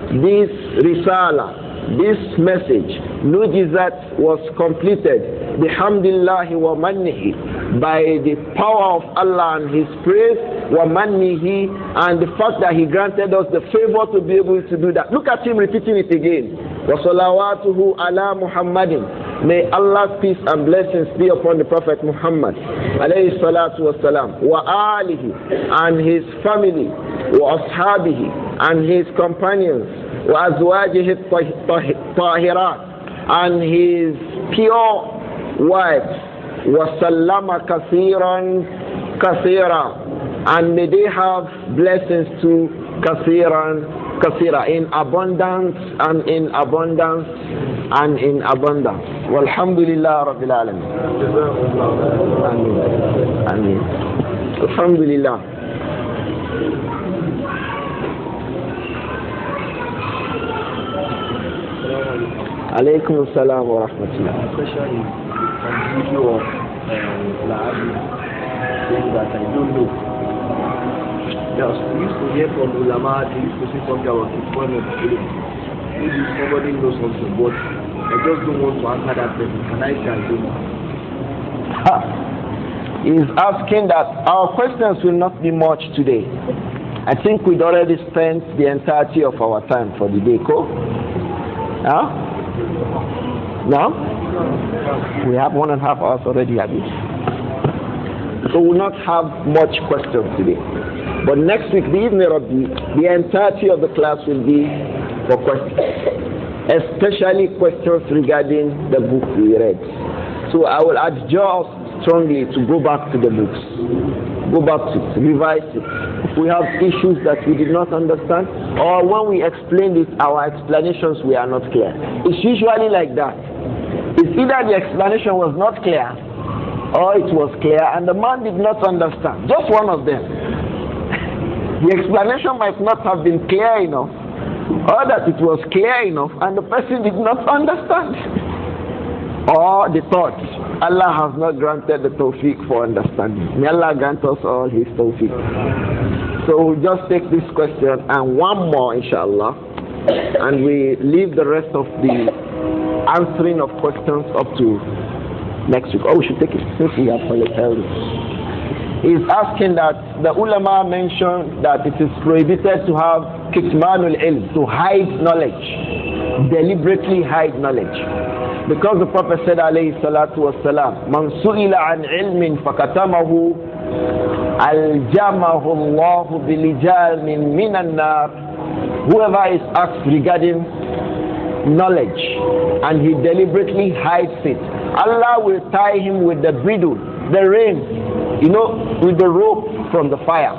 Risala, this message, Nujizat, was completed. Bihamdillahi wa mannihi, by the power of Allah and his praise, wa mannihi, and the fact that he granted us the favor to be able to do that. Look at him repeating it again. Wa salawatuhu ala Muhammadin. May Allah's peace and blessings be upon the Prophet Muhammad alayhi salatu wasalam, wa alihi, and his family, wa ashabihi, and his companions, wa azwajihi tahirat, and his pure wives, wa sallama kathiran kathira, and may they have blessings to kathiran kathira, in abundance and in abundance and in abundance. Walhamdulillah Rabbil Alamin. Ameen. Alhamdulillah. Alaykum as-salam wa rahmatullah. The question is from video of Lahabi saying that I don't know. Yes, we used to hear from ulama, they used to say something about the point of the maybe somebody knows something, but I just don't want to answer that person. Can I say I don't know? He is asking that our questions will not be much today. I think we'd already spent the entirety of our time for the day. Huh? Now? We have 1.5 hours already, have we? So we'll not have much questions today. But next week, the entirety of the class will be for questions, especially questions regarding the book we read. So I will adjure us strongly to go back to the books. Go back to it, revise it. If we have issues that we did not understand, or when we explained it, our explanations were not clear. It's usually like that. It's either the explanation was not clear, or it was clear and the man did not understand. Just one of them. The explanation might not have been clear enough, or that it was clear enough and the person did not understand. Or the thought, Allah has not granted the tawfiq for understanding. May Allah grant us all His tawfiq. So we'll just take this question and one more, inshallah, and we leave the rest of the answering of questions up to next week. Oh, we should take it since we have held it. He's asking that the ulama mentioned that it is prohibited to have kitmanul ilm, to hide knowledge, deliberately hide knowledge. Because the Prophet said, alayhi salatu wassalam, man su'ila an ilmin fakatamahu aljamahu Allahu bilijamin minan nar. Whoever is asked regarding knowledge and he deliberately hides it, Allah will tie him with the bridle, the rein, with the rope from the fire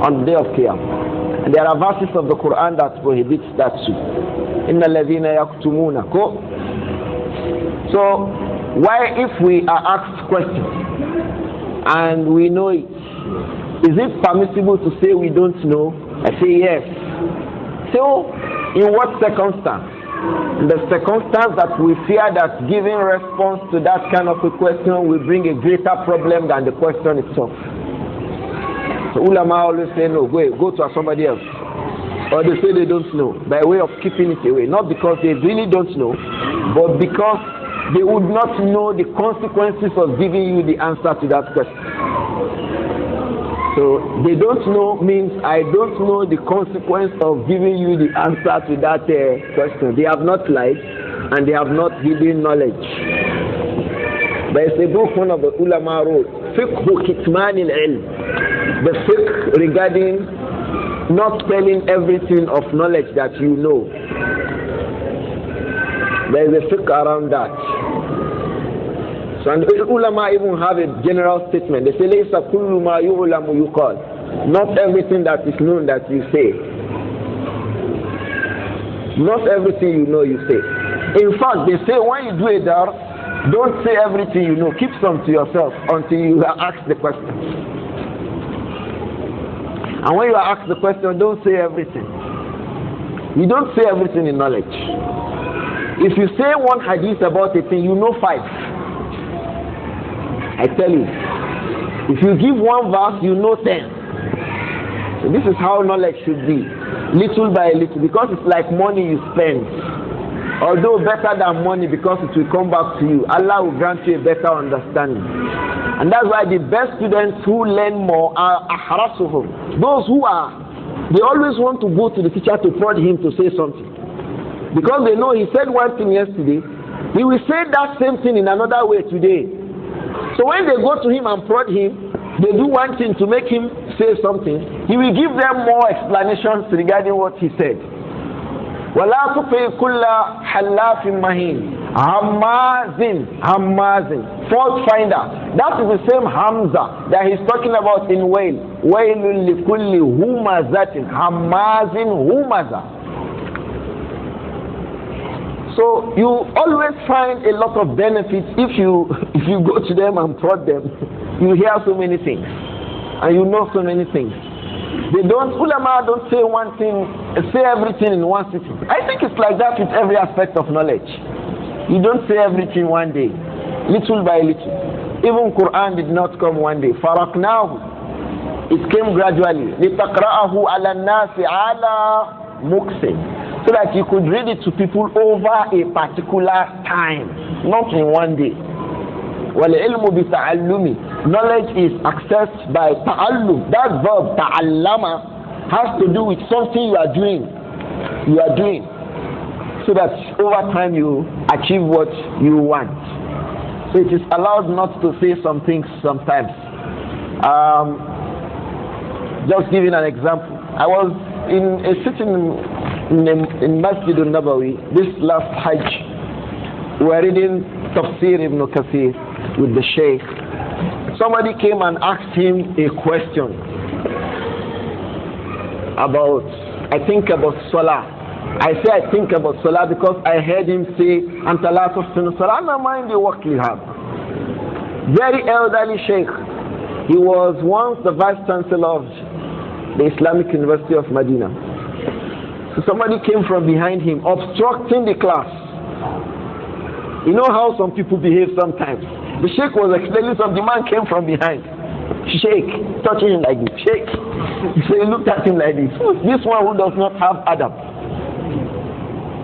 on the day of Qiyamah. And there are verses of the Quran that prohibits that too. Inna alladhina yaktumuna. So, why, if we are asked questions and we know it, is it permissible to say we don't know? I say yes. So, in what circumstance? In the circumstance that we fear that giving response to that kind of a question will bring a greater problem than the question itself. So, ulama always say no, go to somebody else. Or they say they don't know, by way of keeping it away. Not because they really don't know, but because they would not know the consequences of giving you the answer to that question. So they don't know means I don't know the consequence of giving you the answer to that question. They have not lied and they have not given knowledge. There is a book one of the ulama wrote, Fiqhu Kitman al-Ilm, the fiqh regarding not telling everything of knowledge that you know. There is a fiqh around that. So, and the ulama even have a general statement. They say, "Laysa kullu ma yu'lamu yuqal." Not everything that is known that you say. Not everything you know you say. In fact, they say when you do a dar, don't say everything you know. Keep some to yourself until you are asked the question. And when you are asked the question, don't say everything. You don't say everything in knowledge. If you say one hadith about a thing, you know 5. I tell you, if you give one verse, you know 10. So this is how knowledge should be, little by little, because it's like money you spend. Although better than money, because it will come back to you. Allah will grant you a better understanding. And that's why the best students who learn more are ahrasuhum. Those who they always want to go to the teacher to prod him to say something. Because they know he said one thing yesterday, he will say that same thing in another way today. So when they go to him and prod him, they do one thing to make him say something, he will give them more explanations regarding what he said. وَلَا تُطِعْ كُلَّ حَلَّافٍ مَهِينٍ Hammazin, fault finder. That is the same Hamza that he's talking about in Wail. وَيْلٌ لِكُلِّ هُمَزَةٍ Hammazin humaza. So you always find a lot of benefits if you go to them and prod them. You hear so many things and you know so many things. Ulama don't say one thing, say everything in one sitting. I think it's like that with every aspect of knowledge. You don't say everything one day, little by little. Even Quran did not come one day. Faraknahu, it came gradually. لِتَقْرَأَهُ عَلَى النَّاسِ عَلَى مُكْسٍ, so that you could read it to people over a particular time, not in one day. وَالْعِلْمُ بِتَعَلُّمِ, knowledge is accessed by ta'allum. That verb ta'allama has to do with something you are doing, so that over time you achieve what you want. So it is allowed not to say some things sometimes. Just giving an example, I was in a sitting in Masjid al-Nabawi this last Hajj. We were reading Tafsir Ibn Kathir with the Shaykh. Somebody came and asked him a question about, I think about Salah. I say I think about Salah because I heard him say, Anta la tuhsinu Salah, na mind the work you have. Very elderly Shaykh. He was once the Vice Chancellor of the Islamic University of Medina. So somebody came from behind him, obstructing the class. You know how some people behave sometimes. The Sheikh was explaining something, the man came from behind. Sheikh, touching him like this. Sheikh. So he looked at him like this. This one who does not have adab.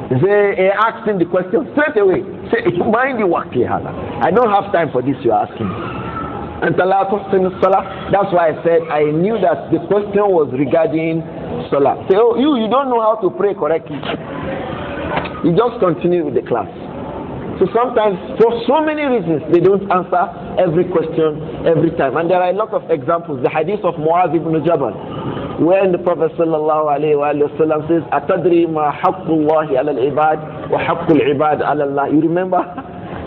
He asked him the question straight away. Say, mind the work you have. I don't have time for this you're asking. And that's why I said I knew that the question was regarding Salah. Say, oh, you don't know how to pray correctly. You just continue with the class. So sometimes, for so many reasons, they don't answer every question every time. And there are a lot of examples. The hadith of Mu'adh ibn Jabal, when the Prophet sallallahu alayhi wa sallam says, "Atadri ma haqqullahi ala al-ibad wa haqqul ibad ala Allah." You remember?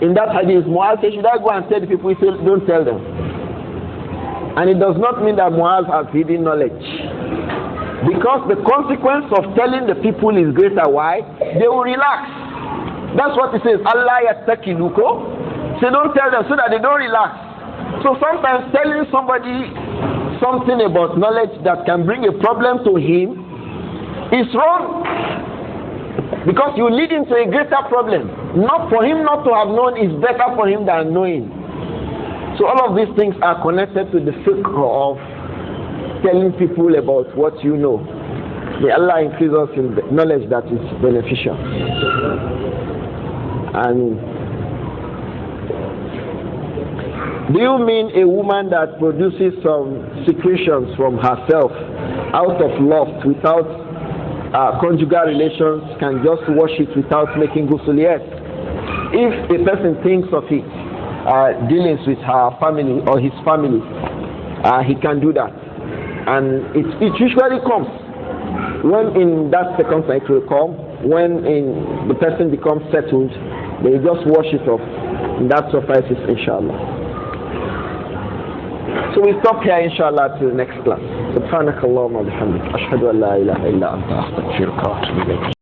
In that hadith, Mu'adh says, should I go and tell the people? He said, don't tell them. And it does not mean that Mu'adh has hidden knowledge. Because the consequence of telling the people is greater. Why? They will relax. That's what it says. Allah yattakiluko. So don't tell them so that they don't relax. So sometimes telling somebody something about knowledge that can bring a problem to him is wrong. Because you lead him to a greater problem. Not for him not to have known is better for him than knowing. So all of these things are connected to the fiqh of telling people about what you know. May Allah increase us in the knowledge that is beneficial. And do you mean a woman that produces some secretions from herself out of lust without conjugal relations can just wash it without making ghusl? Yes. If a person thinks of it, dealings with her family or his family, he can do that. And it usually comes when in that circumstance it will come when the person becomes settled, they just wash it off, and that suffices, inshallah. So we stop here, inshallah, till the next class. Subhanakallahumma wa bihamdik. Ashhadu an la ilaha illa anta astaghfiruka wa atubu ilayk.